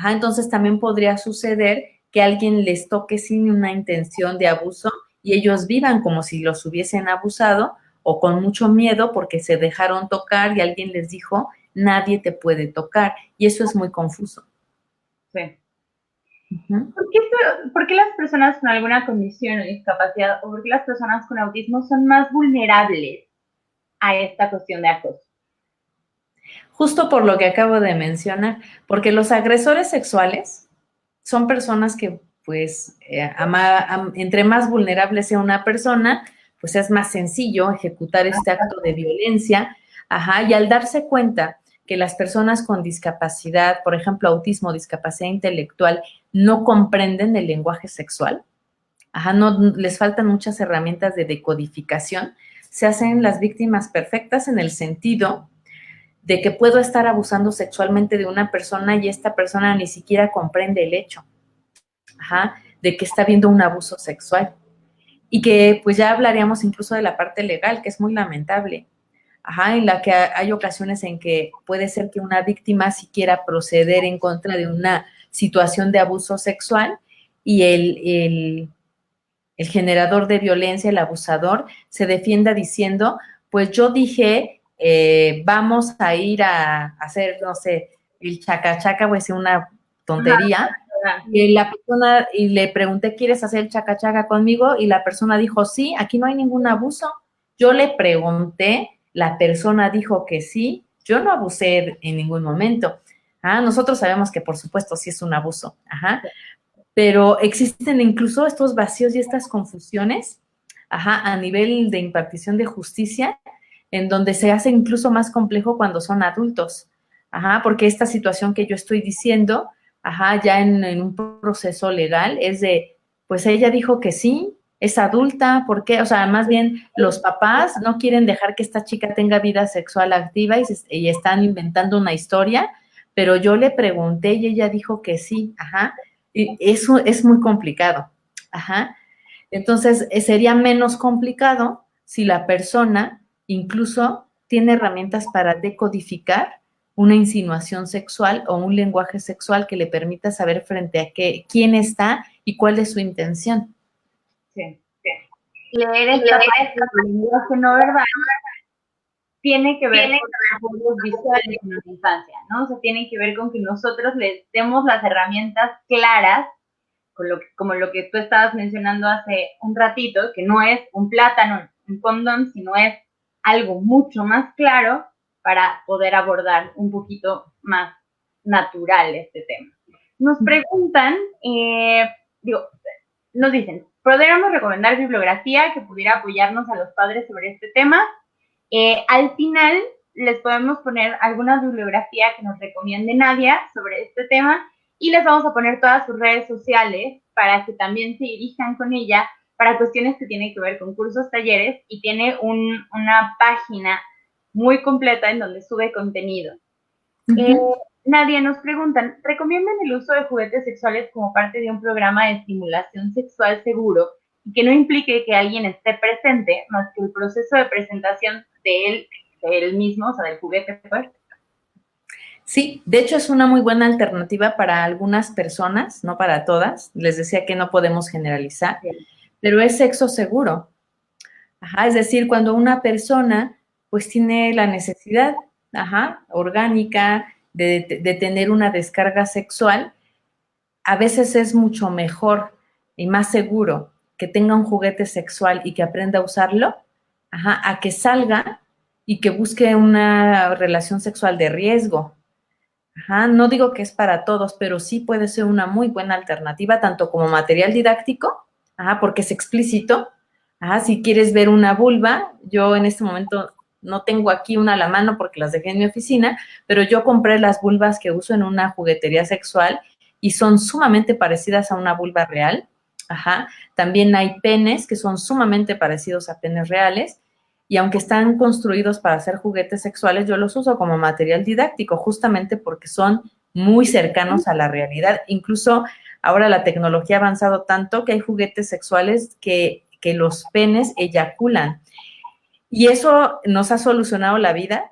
entonces también podría suceder que alguien les toque sin una intención de abuso y ellos vivan como si los hubiesen abusado o con mucho miedo porque se dejaron tocar y alguien les dijo, nadie te puede tocar, y eso es muy confuso. Sí. ¿Por qué las personas con alguna condición o discapacidad o por qué las personas con autismo son más vulnerables a esta cuestión de acoso? Justo por lo que acabo de mencionar, porque los agresores sexuales son personas que, pues, entre más vulnerable sea una persona, pues es más sencillo ejecutar este acto de violencia, y al darse cuenta que las personas con discapacidad, por ejemplo, autismo, discapacidad intelectual, no comprenden el lenguaje sexual, no les faltan muchas herramientas de decodificación, se hacen las víctimas perfectas en el sentido de que puedo estar abusando sexualmente de una persona y esta persona ni siquiera comprende el hecho, de que está viendo un abuso sexual. Y que pues ya hablaríamos incluso de la parte legal, que es muy lamentable, en la que hay ocasiones en que puede ser que una víctima sí quiera proceder en contra de una situación de abuso sexual y el generador de violencia, el abusador, se defienda diciendo, pues yo dije, vamos a ir a hacer, no sé, el chacachaca, voy a decir una tontería, y la persona, y le pregunté, ¿quieres hacer el chacachaca conmigo? Y la persona dijo, sí, aquí no hay ningún abuso. Yo le pregunté, la persona dijo que sí, yo no abusé en ningún momento. Nosotros sabemos que por supuesto sí es un abuso, pero existen incluso estos vacíos y estas confusiones, a nivel de impartición de justicia, en donde se hace incluso más complejo cuando son adultos, porque esta situación que yo estoy diciendo, ya en un proceso legal es de, pues ella dijo que sí, es adulta, ¿por qué? O sea, más bien los papás no quieren dejar que esta chica tenga vida sexual activa y están inventando una historia, pero yo le pregunté y ella dijo que sí, y eso es muy complicado, Entonces, sería menos complicado si la persona incluso tiene herramientas para decodificar una insinuación sexual o un lenguaje sexual que le permita saber frente a quién está y cuál es su intención. Sí. Leer esta parte del lenguaje no verbal tiene que ver con los visuales en nuestra infancia, ¿no? O sea, tiene que ver con que nosotros les demos las herramientas claras, como lo que tú estabas mencionando hace un ratito, que no es un plátano, un condón, sino es algo mucho más claro para poder abordar un poquito más natural este tema. Nos preguntan, nos dicen, ¿podríamos recomendar bibliografía que pudiera apoyarnos a los padres sobre este tema? Al final les podemos poner alguna bibliografía que nos recomiende Nadia sobre este tema y les vamos a poner todas sus redes sociales para que también se dirijan con ella para cuestiones que tienen que ver con cursos, talleres, y tiene una página muy completa en donde sube contenido. Nadia, nos preguntan, ¿recomiendan el uso de juguetes sexuales como parte de un programa de estimulación sexual seguro y que no implique que alguien esté presente, más que el proceso de presentación de él mismo, o sea, del juguete, pues? Sí, de hecho es una muy buena alternativa para algunas personas, no para todas. Les decía que no podemos generalizar, pero es sexo seguro. Ajá, es decir, cuando una persona pues tiene la necesidad, orgánica de tener una descarga sexual, a veces es mucho mejor y más seguro que tenga un juguete sexual y que aprenda a usarlo, a que salga y que busque una relación sexual de riesgo. No digo que es para todos, pero sí puede ser una muy buena alternativa, tanto como material didáctico, porque es explícito. Si quieres ver una vulva, yo en este momento no tengo aquí una a la mano porque las dejé en mi oficina, pero yo compré las vulvas que uso en una juguetería sexual y son sumamente parecidas a una vulva real. También hay penes que son sumamente parecidos a penes reales. Y aunque están construidos para hacer juguetes sexuales, yo los uso como material didáctico, justamente porque son muy cercanos a la realidad. Incluso ahora la tecnología ha avanzado tanto que hay juguetes sexuales que los penes eyaculan. Y eso nos ha solucionado la vida,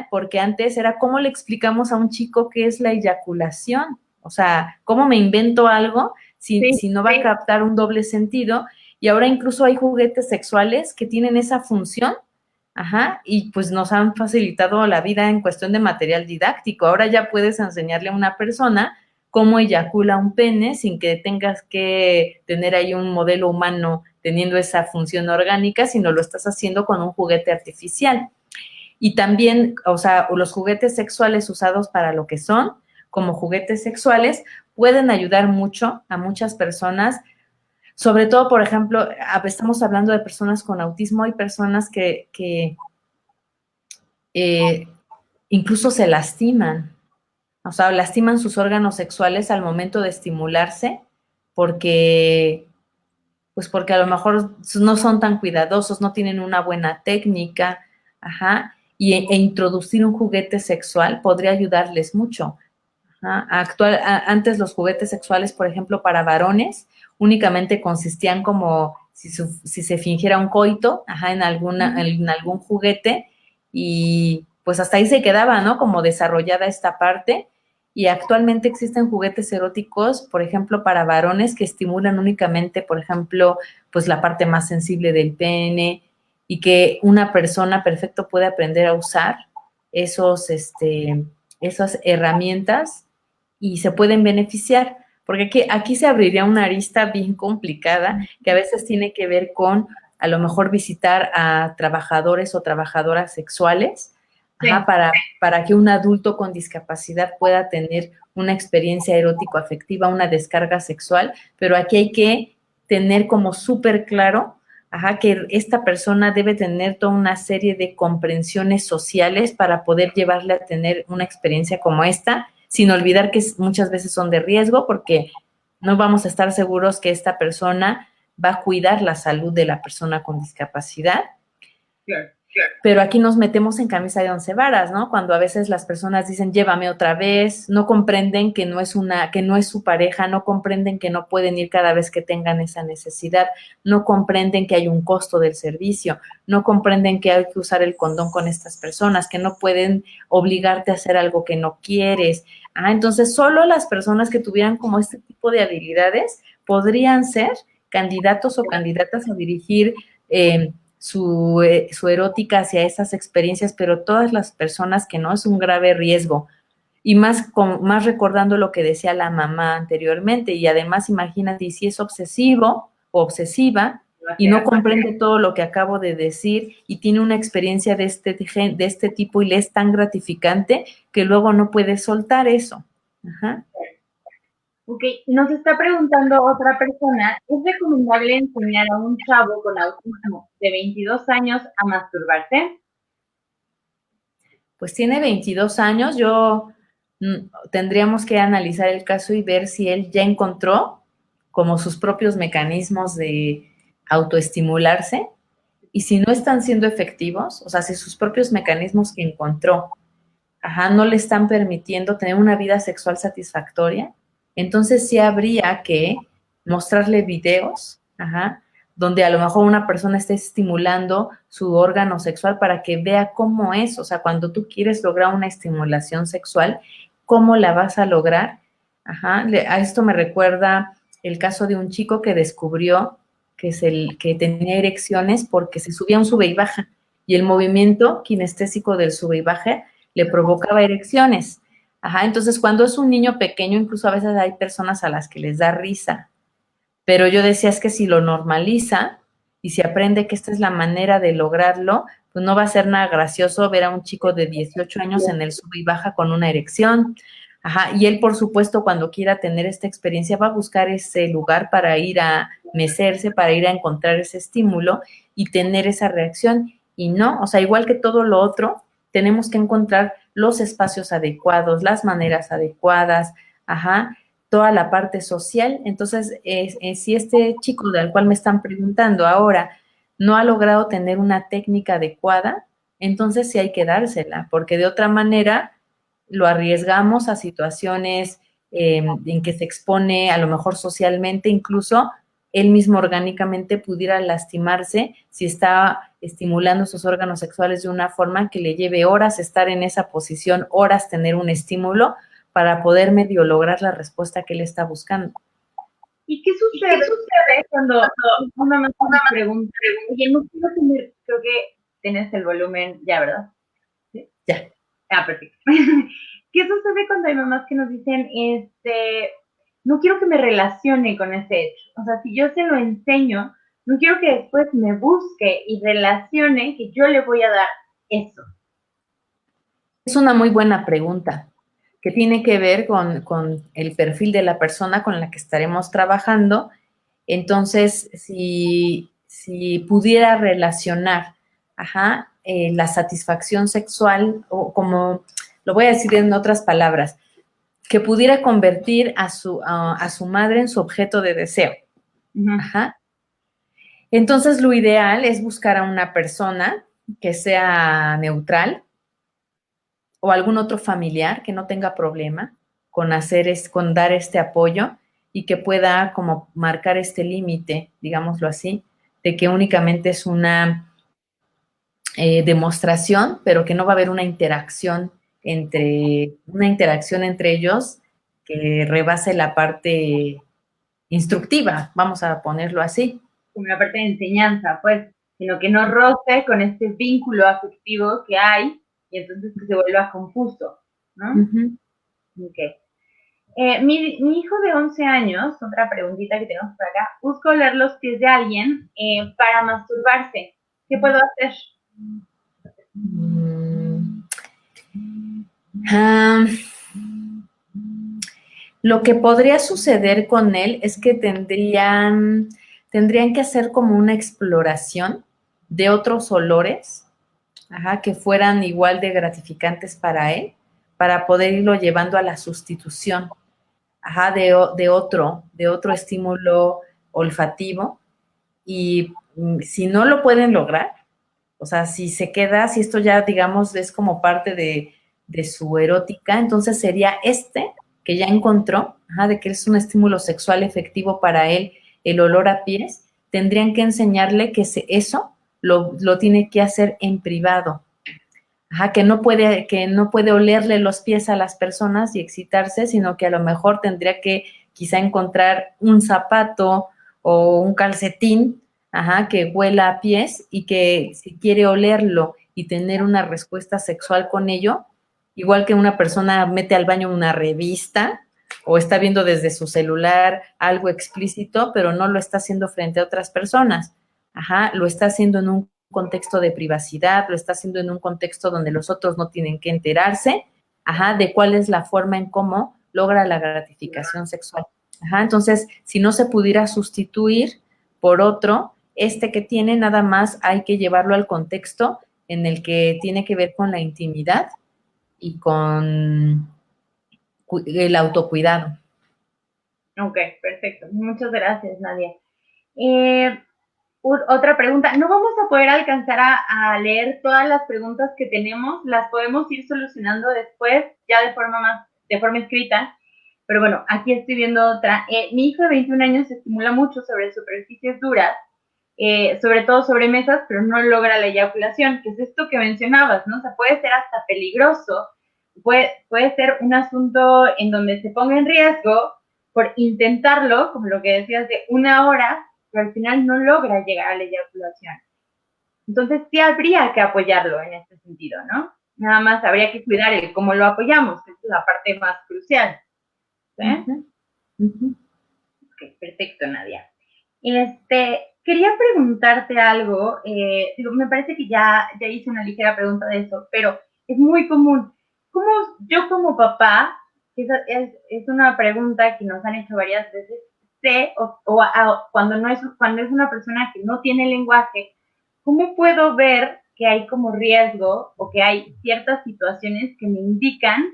porque antes era cómo le explicamos a un chico qué es la eyaculación. O sea, ¿cómo me invento algo si no va a captar un doble sentido? Y ahora incluso hay juguetes sexuales que tienen esa función, y pues nos han facilitado la vida en cuestión de material didáctico. Ahora ya puedes enseñarle a una persona cómo eyacula un pene sin que tengas que tener ahí un modelo humano teniendo esa función orgánica, sino lo estás haciendo con un juguete artificial. Y también, o sea, los juguetes sexuales usados para lo que son, como juguetes sexuales, pueden ayudar mucho a muchas personas. Sobre todo, por ejemplo, estamos hablando de personas con autismo, hay personas que incluso se lastiman, o sea, lastiman sus órganos sexuales al momento de estimularse porque a lo mejor no son tan cuidadosos, no tienen una buena técnica, e introducir un juguete sexual podría ayudarles mucho. Antes los juguetes sexuales, por ejemplo, para varones, únicamente consistían como si se fingiera un coito, en algún juguete, y pues hasta ahí se quedaba, ¿no? Como desarrollada esta parte. Y actualmente existen juguetes eróticos, por ejemplo, para varones que estimulan únicamente, por ejemplo, pues la parte más sensible del pene, y que una persona perfecto puede aprender a usar esas herramientas y se pueden beneficiar, porque aquí se abriría una arista bien complicada que a veces tiene que ver con a lo mejor visitar a trabajadores o trabajadoras sexuales, para que un adulto con discapacidad pueda tener una experiencia erótico-afectiva, una descarga sexual, pero aquí hay que tener como súper claro que esta persona debe tener toda una serie de comprensiones sociales para poder llevarle a tener una experiencia como esta, sin olvidar que muchas veces son de riesgo, porque no vamos a estar seguros que esta persona va a cuidar la salud de la persona con discapacidad. Claro. Pero aquí nos metemos en camisa de 11 varas, ¿no? Cuando a veces las personas dicen, llévame otra vez, no comprenden que no es su pareja, no comprenden que no pueden ir cada vez que tengan esa necesidad, no comprenden que hay un costo del servicio, no comprenden que hay que usar el condón con estas personas, que no pueden obligarte a hacer algo que no quieres. Entonces, solo las personas que tuvieran como este tipo de habilidades podrían ser candidatos o candidatas a dirigir su erótica hacia esas experiencias, pero todas las personas que no, es un grave riesgo. Y más recordando lo que decía la mamá anteriormente, y además imagínate, si es obsesivo o obsesiva y no comprende todo lo que acabo de decir y tiene una experiencia de este tipo y le es tan gratificante que luego no puede soltar eso. Ajá. Ok, nos está preguntando otra persona, ¿es recomendable enseñar a un chavo con autismo de 22 años a masturbarse? Pues tiene 22 años, tendríamos que analizar el caso y ver si él ya encontró como sus propios mecanismos de autoestimularse, y si no están siendo efectivos, o sea, si sus propios mecanismos que encontró, no le están permitiendo tener una vida sexual satisfactoria, entonces sí habría que mostrarle videos, donde a lo mejor una persona esté estimulando su órgano sexual para que vea cómo es, o sea, cuando tú quieres lograr una estimulación sexual, ¿cómo la vas a lograr? A esto me recuerda el caso de un chico que descubrió que tenía erecciones porque se subía a un sube y baja, y el movimiento kinestésico del sube y baja le provocaba erecciones. Entonces cuando es un niño pequeño, incluso a veces hay personas a las que les da risa, pero yo decía, es que si lo normaliza y si aprende que esta es la manera de lograrlo, pues no va a ser nada gracioso ver a un chico de 18 años en el sube y baja con una erección. Y él, por supuesto, cuando quiera tener esta experiencia, va a buscar ese lugar para ir a mecerse, para ir a encontrar ese estímulo y tener esa reacción. Y no, o sea, igual que todo lo otro, tenemos que encontrar los espacios adecuados, las maneras adecuadas, toda la parte social. Entonces, si este chico del cual me están preguntando ahora no ha logrado tener una técnica adecuada, entonces sí hay que dársela, porque de otra manera lo arriesgamos a situaciones en que se expone a lo mejor socialmente, incluso él mismo orgánicamente pudiera lastimarse si está estimulando sus órganos sexuales de una forma que le lleve horas estar en esa posición, horas tener un estímulo para poder medio lograr la respuesta que él está buscando. ¿Y qué sucede cuando una mamá me pregunta, oye, no quiero tener, creo que tienes el volumen ya, ¿verdad? ¿Sí? Ya. Perfecto. ¿Qué sucede cuando hay mamás que nos dicen, no quiero que me relacione con ese hecho? O sea, si yo se lo enseño, no quiero que después me busque y relacione que yo le voy a dar eso. Es una muy buena pregunta, que tiene que ver con el perfil de la persona con la que estaremos trabajando. Entonces, si pudiera relacionar la satisfacción sexual, o como lo voy a decir en otras palabras, que pudiera convertir a su madre en su objeto de deseo. Entonces, lo ideal es buscar a una persona que sea neutral, o algún otro familiar que no tenga problema con dar este apoyo, y que pueda como marcar este límite, digámoslo así, de que únicamente es una demostración, pero que no va a haber una interacción entre ellos que rebase la parte instructiva, vamos a ponerlo así. Como la parte de enseñanza, pues, sino que no roce con este vínculo afectivo que hay, y entonces que se vuelva confuso, ¿no? Okay. Mi hijo de 11 años, otra preguntita que tenemos por acá, busca oler los pies de alguien para masturbarse. ¿Qué puedo hacer? Lo que podría suceder con él es que tendrían que hacer como una exploración de otros olores, que fueran igual de gratificantes para él, para poder irlo llevando a la sustitución, de otro estímulo olfativo. Y si no lo pueden lograr, o sea, si esto ya, digamos, es como parte de su erótica, entonces sería que ya encontró, de que es un estímulo sexual efectivo para él, el olor a pies. Tendrían que enseñarle que eso lo tiene que hacer en privado. Que no puede olerle los pies a las personas y excitarse, sino que a lo mejor tendría que quizá encontrar un zapato o un calcetín, ajá, que huela a pies y que si quiere olerlo y tener una respuesta sexual con ello, igual que una persona mete al baño una revista o está viendo desde su celular algo explícito, pero no lo está haciendo frente a otras personas. Ajá, lo está haciendo en un contexto de privacidad, lo está haciendo en un contexto donde los otros no tienen que enterarse, ajá, de cuál es la forma en cómo logra la gratificación sexual. Ajá, entonces, si no se pudiera sustituir por otro, este que tiene nada más hay que llevarlo al contexto en el que tiene que ver con la intimidad y con el autocuidado. Ok, perfecto. Muchas gracias, Nadia. Otra pregunta. No vamos a poder alcanzar a leer todas las preguntas que tenemos. Las podemos ir solucionando después, ya de forma escrita. Pero bueno, aquí estoy viendo otra. Mi hijo de 21 años se estimula mucho sobre superficies duras, sobre todo sobre mesas, pero no logra la eyaculación, que es esto que mencionabas, ¿no? O sea, puede ser hasta peligroso, puede ser un asunto en donde se ponga en riesgo por intentarlo, como lo que decías de 1 hora, pero al final no logra llegar a la eyaculación. Entonces sí habría que apoyarlo en este sentido, ¿no? Nada más habría que cuidar el cómo lo apoyamos, que es la parte más crucial. ¿Sí? Okay, perfecto, Nadia. Quería preguntarte algo, me parece que ya hice una ligera pregunta de eso, pero es muy común. ¿Cómo yo como papá, es una pregunta que nos han hecho varias veces, sé, cuando es una persona que no tiene lenguaje, ¿cómo puedo ver que hay como riesgo o que hay ciertas situaciones que me indican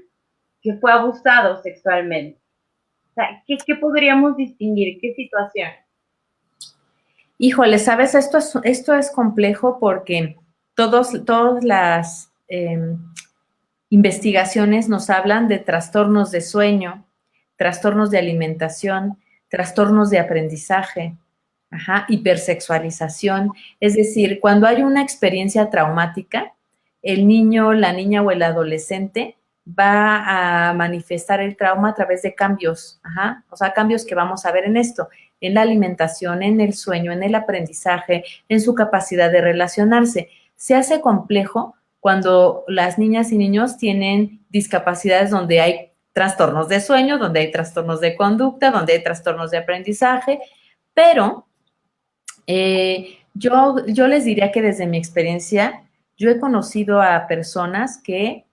que fue abusado sexualmente? O sea, ¿qué podríamos distinguir? ¿Qué situación? Híjole, ¿sabes? Esto es complejo porque todas las investigaciones nos hablan de trastornos de sueño, trastornos de alimentación, trastornos de aprendizaje, ajá, hipersexualización. Es decir, cuando hay una experiencia traumática, el niño, la niña o el adolescente va a manifestar el trauma a través de cambios, ajá, o sea, cambios que vamos a ver en esto, en la alimentación, en el sueño, en el aprendizaje, en su capacidad de relacionarse. Se hace complejo cuando las niñas y niños tienen discapacidades donde hay trastornos de sueño, donde hay trastornos de conducta, donde hay trastornos de aprendizaje, pero yo les diría que desde mi experiencia, yo he conocido a personas que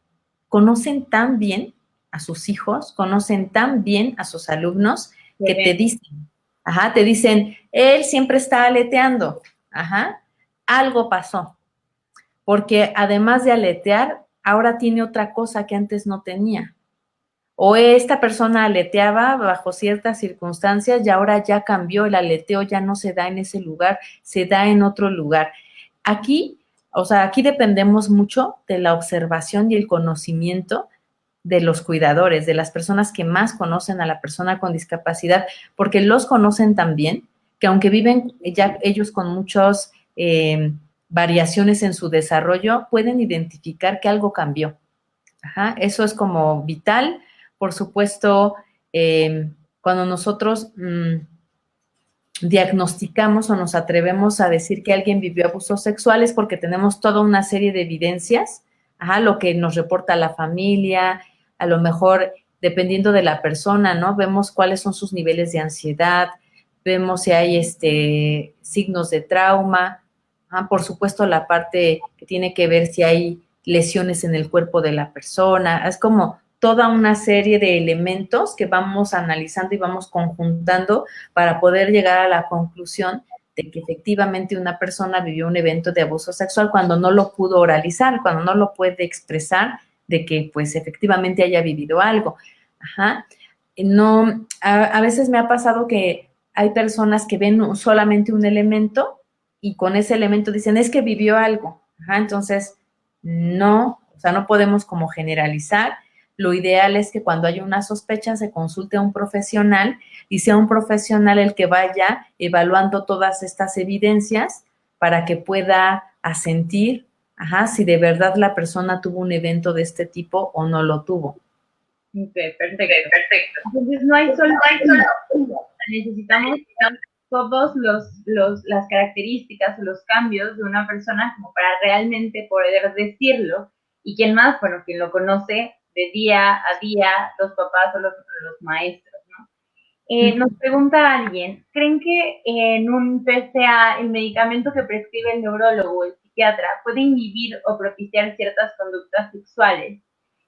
conocen tan bien a sus hijos, conocen tan bien a sus alumnos, que te dicen, ajá, te dicen, él siempre está aleteando, ajá, algo pasó, porque además de aletear, ahora tiene otra cosa que antes no tenía. O esta persona aleteaba bajo ciertas circunstancias y ahora ya cambió, el aleteo ya no se da en ese lugar, se da en otro lugar. Aquí, o sea, aquí dependemos mucho de la observación y el conocimiento de los cuidadores, de las personas que más conocen a la persona con discapacidad, porque los conocen también, que aunque viven ya ellos con muchas variaciones en su desarrollo, pueden identificar que algo cambió. Ajá, eso es como vital. Por supuesto, cuando nosotros diagnosticamos o nos atrevemos a decir que alguien vivió abusos sexuales porque tenemos toda una serie de evidencias, ajá, lo que nos reporta la familia, a lo mejor dependiendo de la persona, ¿no? Vemos cuáles son sus niveles de ansiedad, vemos si hay signos de trauma, ajá, por supuesto la parte que tiene que ver si hay lesiones en el cuerpo de la persona, es como toda una serie de elementos que vamos analizando y vamos conjuntando para poder llegar a la conclusión de que efectivamente una persona vivió un evento de abuso sexual cuando no lo pudo oralizar, cuando no lo puede expresar de que pues efectivamente haya vivido algo. Ajá. No, a veces me ha pasado que hay personas que ven solamente un elemento y con ese elemento dicen, es que vivió algo. Ajá, entonces, no, o sea, no podemos como generalizar. Lo ideal es que cuando hay una sospecha se consulte a un profesional y sea un profesional el que vaya evaluando todas estas evidencias para que pueda asentir, ajá, si de verdad la persona tuvo un evento de este tipo o no lo tuvo. Ok, perfecto. Entonces no hay solo uno. Necesitamos todas las características o los cambios de una persona como para realmente poder decirlo. Y quién más, bueno, quien lo conoce de día a día, los papás o los maestros, ¿no? Nos pregunta alguien, ¿creen que en un PCA el medicamento que prescribe el neurólogo o el psiquiatra puede inhibir o propiciar ciertas conductas sexuales?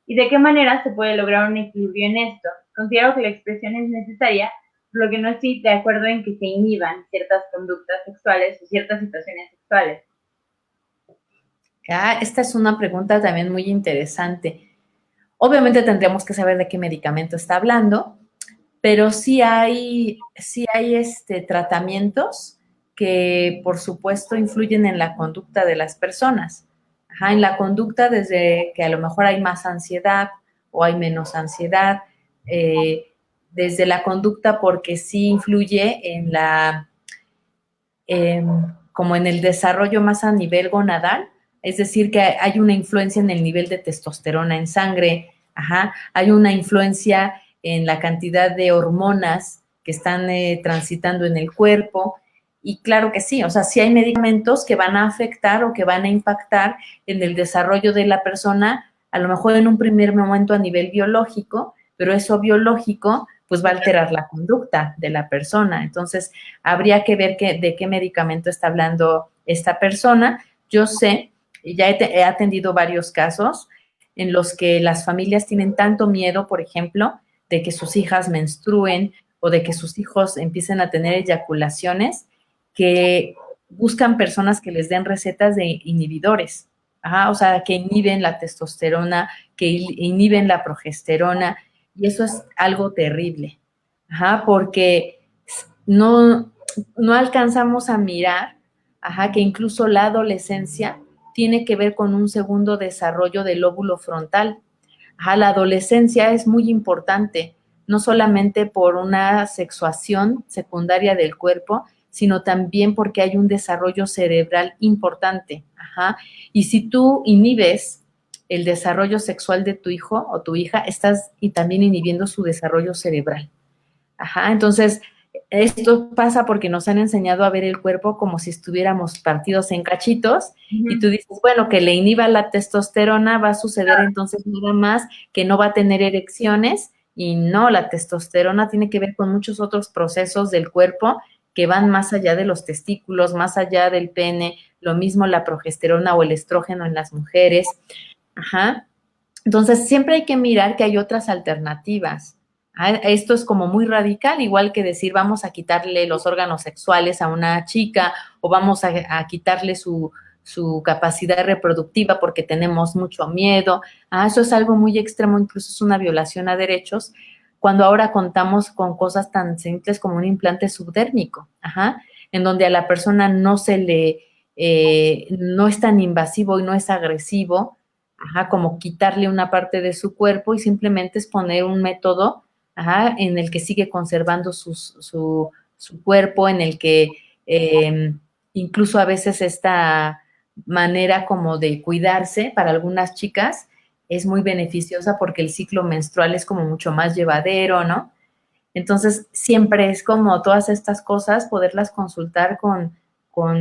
¿Y de qué manera se puede lograr un equilibrio en esto? Considero que la expresión es necesaria, por lo que no estoy de acuerdo en que se inhiban ciertas conductas sexuales o ciertas situaciones sexuales. Esta es una pregunta también muy interesante. Obviamente tendríamos que saber de qué medicamento está hablando, pero sí hay tratamientos que, por supuesto, influyen en la conducta de las personas. Ajá, en la conducta desde que a lo mejor hay más ansiedad o hay menos ansiedad, desde la conducta porque sí influye en como en el desarrollo más a nivel gonadal, es decir, que hay una influencia en el nivel de testosterona en sangre, ajá, hay una influencia en la cantidad de hormonas que están transitando en el cuerpo. Y claro que sí, o sea, sí hay medicamentos que van a afectar o que van a impactar en el desarrollo de la persona, a lo mejor en un primer momento a nivel biológico, pero eso biológico pues va a alterar la conducta de la persona. Entonces, habría que ver de qué medicamento está hablando esta persona. Yo sé, ya he atendido varios casos en los que las familias tienen tanto miedo, por ejemplo, de que sus hijas menstruen o de que sus hijos empiecen a tener eyaculaciones, que buscan personas que les den recetas de inhibidores. Ajá, o sea, que inhiben la testosterona, que inhiben la progesterona, y eso es algo terrible. Ajá, porque no alcanzamos a mirar, ajá, que incluso la adolescencia tiene que ver con un segundo desarrollo del lóbulo frontal. Ajá, la adolescencia es muy importante, no solamente por una sexuación secundaria del cuerpo, sino también porque hay un desarrollo cerebral importante. Ajá. Y si tú inhibes el desarrollo sexual de tu hijo o tu hija, estás y también inhibiendo su desarrollo cerebral. Ajá, entonces esto pasa porque nos han enseñado a ver el cuerpo como si estuviéramos partidos en cachitos y tú dices, bueno, que le inhiba la testosterona, va a suceder entonces nada más que no va a tener erecciones y no, la testosterona tiene que ver con muchos otros procesos del cuerpo que van más allá de los testículos, más allá del pene, lo mismo la progesterona o el estrógeno en las mujeres. Ajá. Entonces, siempre hay que mirar que hay otras alternativas. Esto es como muy radical, igual que decir vamos a quitarle los órganos sexuales a una chica o vamos a quitarle su capacidad reproductiva porque tenemos mucho miedo. Eso es algo muy extremo, incluso es una violación a derechos, cuando ahora contamos con cosas tan simples como un implante subdérmico, en donde a la persona no es tan invasivo y no es agresivo, como quitarle una parte de su cuerpo y simplemente es poner un método, en el que sigue conservando su cuerpo, en el que incluso a veces esta manera como de cuidarse para algunas chicas es muy beneficiosa porque el ciclo menstrual es como mucho más llevadero, ¿no? Entonces, siempre es como todas estas cosas, poderlas consultar con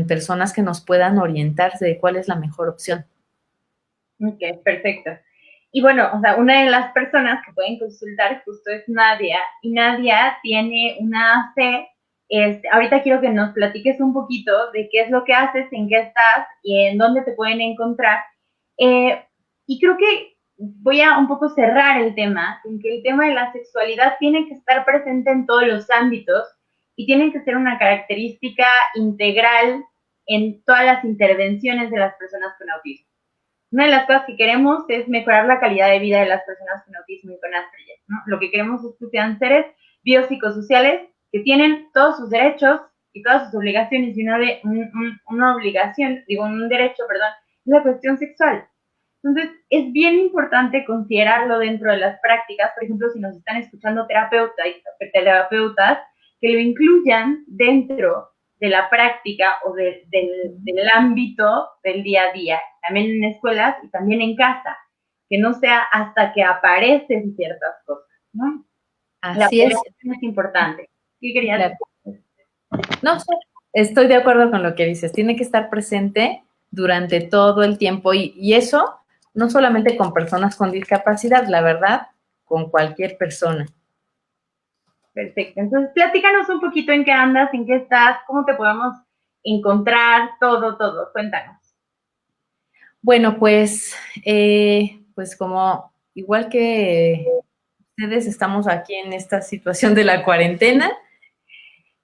personas que nos puedan orientar de cuál es la mejor opción. Ok, perfecto. Y bueno, o sea, una de las personas que pueden consultar justo es Nadia, y Nadia tiene una fe. Ahorita quiero que nos platiques un poquito de qué es lo que haces, en qué estás y en dónde te pueden encontrar. Y creo que voy a un poco cerrar el tema, en que el tema de la sexualidad tiene que estar presente en todos los ámbitos y tiene que ser una característica integral en todas las intervenciones de las personas con autismo. Una de las cosas que queremos es mejorar la calidad de vida de las personas con autismo y con Asperger, ¿no? Lo que queremos es que sean seres biopsicosociales que tienen todos sus derechos y todas sus obligaciones, y una obligación, digo, un derecho, perdón, es la cuestión sexual. Entonces, es bien importante considerarlo dentro de las prácticas. Por ejemplo, si nos están escuchando terapeutas, que lo incluyan dentro de la práctica o del ámbito del día a día, también en escuelas y también en casa, que no sea hasta que aparecen ciertas cosas, ¿no? Así es. Es importante. ¿Qué querías decir? No sé, estoy de acuerdo con lo que dices. Tiene que estar presente durante todo el tiempo y eso no solamente con personas con discapacidad, la verdad, con cualquier persona. Perfecto. Entonces, platícanos un poquito en qué andas, en qué estás, cómo te podemos encontrar, todo. Cuéntanos. Bueno, pues como igual que ustedes estamos aquí en esta situación de la cuarentena,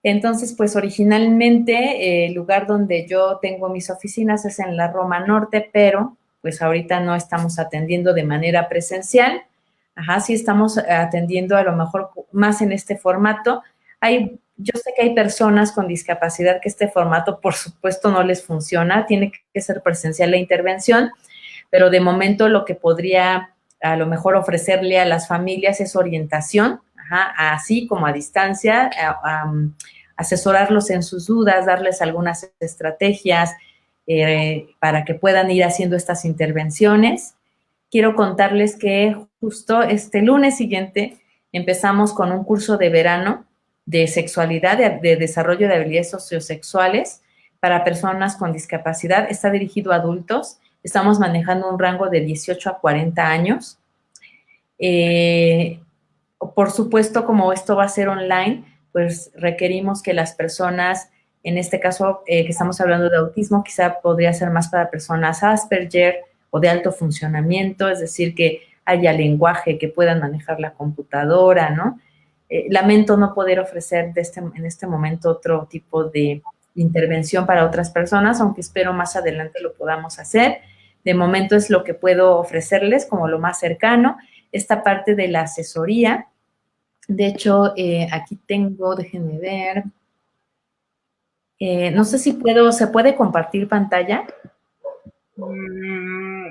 entonces pues originalmente el lugar donde yo tengo mis oficinas es en la Roma Norte, pero pues ahorita no estamos atendiendo de manera presencial. Ajá, sí estamos atendiendo a lo mejor más en este formato. Yo sé que hay personas con discapacidad que este formato, por supuesto, no les funciona, tiene que ser presencial la intervención, pero de momento lo que podría a lo mejor ofrecerle a las familias es orientación, ajá, así como a distancia, asesorarlos en sus dudas, darles algunas estrategias para que puedan ir haciendo estas intervenciones. Quiero contarles que justo este lunes siguiente empezamos con un curso de verano de sexualidad, de desarrollo de habilidades sociosexuales para personas con discapacidad. Está dirigido a adultos. Estamos manejando un rango de 18 a 40 años. Por supuesto, como esto va a ser online, pues requerimos que las personas, en este caso que estamos hablando de autismo, quizá podría ser más para personas Asperger o de alto funcionamiento, es decir, que haya lenguaje, que puedan manejar la computadora, ¿no? Lamento no poder ofrecer en este momento otro tipo de intervención para otras personas, aunque espero más adelante lo podamos hacer. De momento es lo que puedo ofrecerles como lo más cercano. Esta parte de la asesoría, de hecho, aquí tengo, déjenme ver, no sé si se puede compartir pantalla.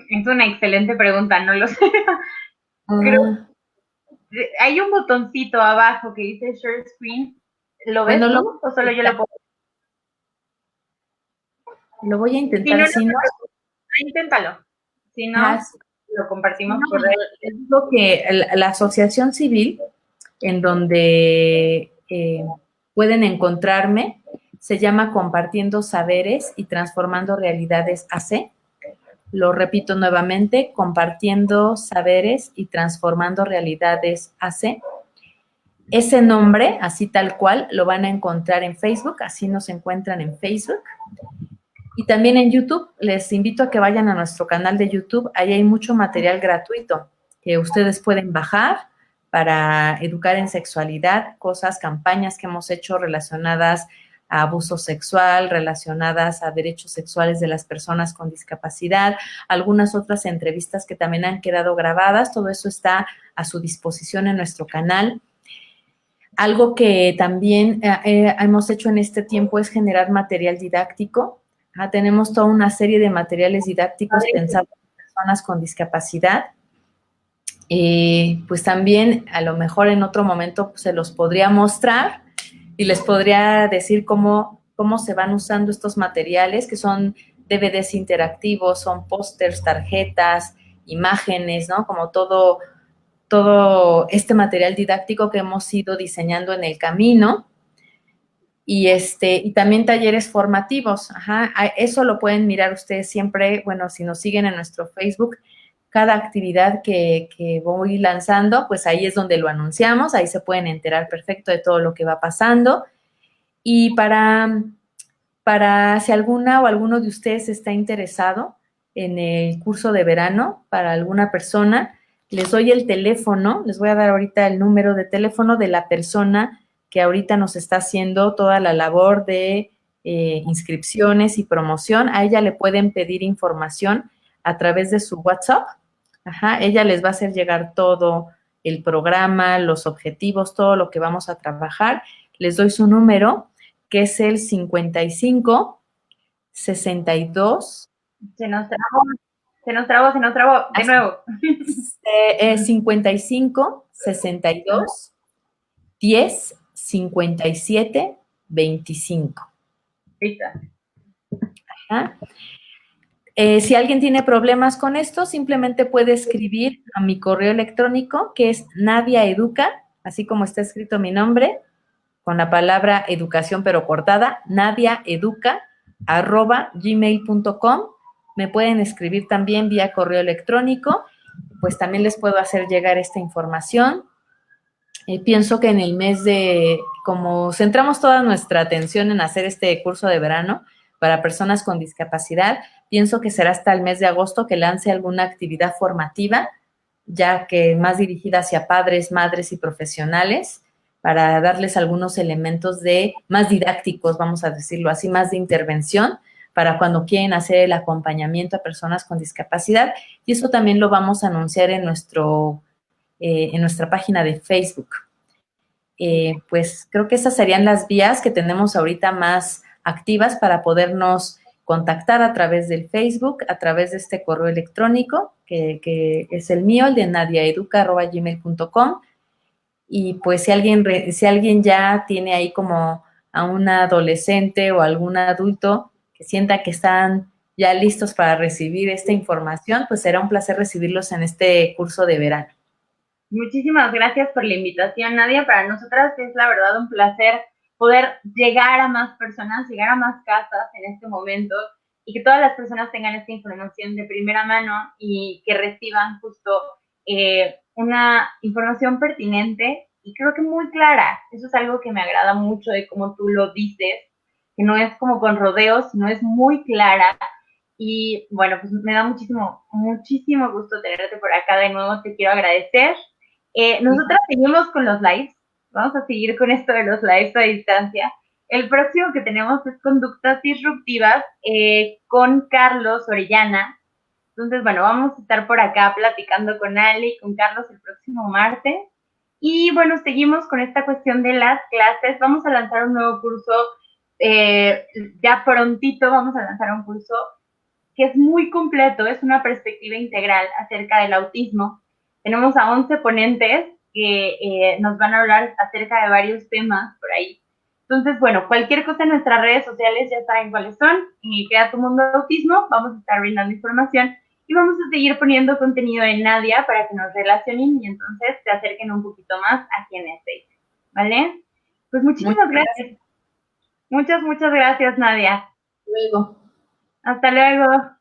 Es una excelente pregunta, no lo sé. Creo Uh, que hay un botoncito abajo que dice Share Screen. ¿Lo ves bueno, tú o solo yo lo puedo? lo voy a Si no, intentar, no si no, inténtalo. Si no, ajá, lo si compartimos no, por ahí. les digo que la asociación civil en donde pueden encontrarme se llama Compartiendo Saberes y Transformando Realidades AC. Lo repito nuevamente, Compartiendo Saberes y Transformando Realidades AC. Ese nombre, así tal cual, lo van a encontrar en Facebook, así nos encuentran en Facebook. Y también en YouTube, les invito a que vayan a nuestro canal de YouTube, ahí hay mucho material gratuito que ustedes pueden bajar para educar en sexualidad, cosas, campañas que hemos hecho relacionadas a abuso sexual, relacionadas a derechos sexuales de las personas con discapacidad, algunas otras entrevistas que también han quedado grabadas, todo eso está a su disposición en nuestro canal. Algo que también hemos hecho en este tiempo es generar material didáctico. Tenemos toda una serie de materiales didácticos pensados para personas con discapacidad. Pues también a lo mejor en otro momento se los podría mostrar y les podría decir cómo se van usando estos materiales, que son DVDs interactivos, son pósters, tarjetas, imágenes, ¿no? Como todo este material didáctico que hemos ido diseñando en el camino y también talleres formativos. Ajá, eso lo pueden mirar ustedes siempre, bueno, si nos siguen en nuestro Facebook, cada actividad que voy lanzando, pues ahí es donde lo anunciamos, ahí se pueden enterar perfecto de todo lo que va pasando. Y para si alguna o alguno de ustedes está interesado en el curso de verano para alguna persona, les doy el teléfono, les voy a dar ahorita el número de teléfono de la persona que ahorita nos está haciendo toda la labor de inscripciones y promoción. A ella le pueden pedir información a través de su WhatsApp. Ajá, ella les va a hacer llegar todo el programa, los objetivos, todo lo que vamos a trabajar. Les doy su número, que es el 55 62. Se nos trabó. De nuevo. 55 62 10 57 25. Ahorita. Ajá. Si alguien tiene problemas con esto, simplemente puede escribir a mi correo electrónico, que es nadiaeduca, así como está escrito mi nombre, con la palabra educación pero cortada, nadiaeduca@gmail.com. Me pueden escribir también vía correo electrónico, pues también les puedo hacer llegar esta información. Pienso que en el mes como centramos toda nuestra atención en hacer este curso de verano para personas con discapacidad, pienso que será hasta el mes de agosto que lance alguna actividad formativa, ya que más dirigida hacia padres, madres y profesionales, para darles algunos elementos más didácticos, vamos a decirlo así, más de intervención, para cuando quieren hacer el acompañamiento a personas con discapacidad. Y eso también lo vamos a anunciar en nuestra página de Facebook. Pues creo que esas serían las vías que tenemos ahorita más activas para podernos contactar a través del Facebook, a través de este correo electrónico, que es el mío, el de nadiaeduca@gmail.com. Y pues si alguien ya tiene ahí como a un adolescente o algún adulto que sienta que están ya listos para recibir esta información, pues será un placer recibirlos en este curso de verano. Muchísimas gracias por la invitación, Nadia. Para nosotras es la verdad un placer poder llegar a más personas, llegar a más casas en este momento y que todas las personas tengan esta información de primera mano y que reciban justo una información pertinente y creo que muy clara. Eso es algo que me agrada mucho de cómo tú lo dices, que no es como con rodeos, sino es muy clara. Y bueno, pues me da muchísimo gusto tenerte por acá de nuevo. Te quiero agradecer. Nosotras seguimos con los lives. Vamos a seguir con esto de los lives a distancia. El próximo que tenemos es Conductas Disruptivas con Carlos Orellana. Entonces, bueno, vamos a estar por acá platicando con Ale y con Carlos el próximo martes. Y bueno, seguimos con esta cuestión de las clases. Vamos a lanzar un nuevo curso. Ya prontito vamos a lanzar un curso que es muy completo, es una perspectiva integral acerca del autismo. Tenemos a 11 ponentes que nos van a hablar acerca de varios temas por ahí. Entonces, bueno, cualquier cosa en nuestras redes sociales ya saben cuáles son. Crea tu mundo de autismo, vamos a estar brindando información y vamos a seguir poniendo contenido en Nadia para que nos relacionen y entonces se acerquen un poquito más aquí en este, ¿vale? Pues muchísimas gracias. Muchas gracias, Nadia. Luego. Hasta luego.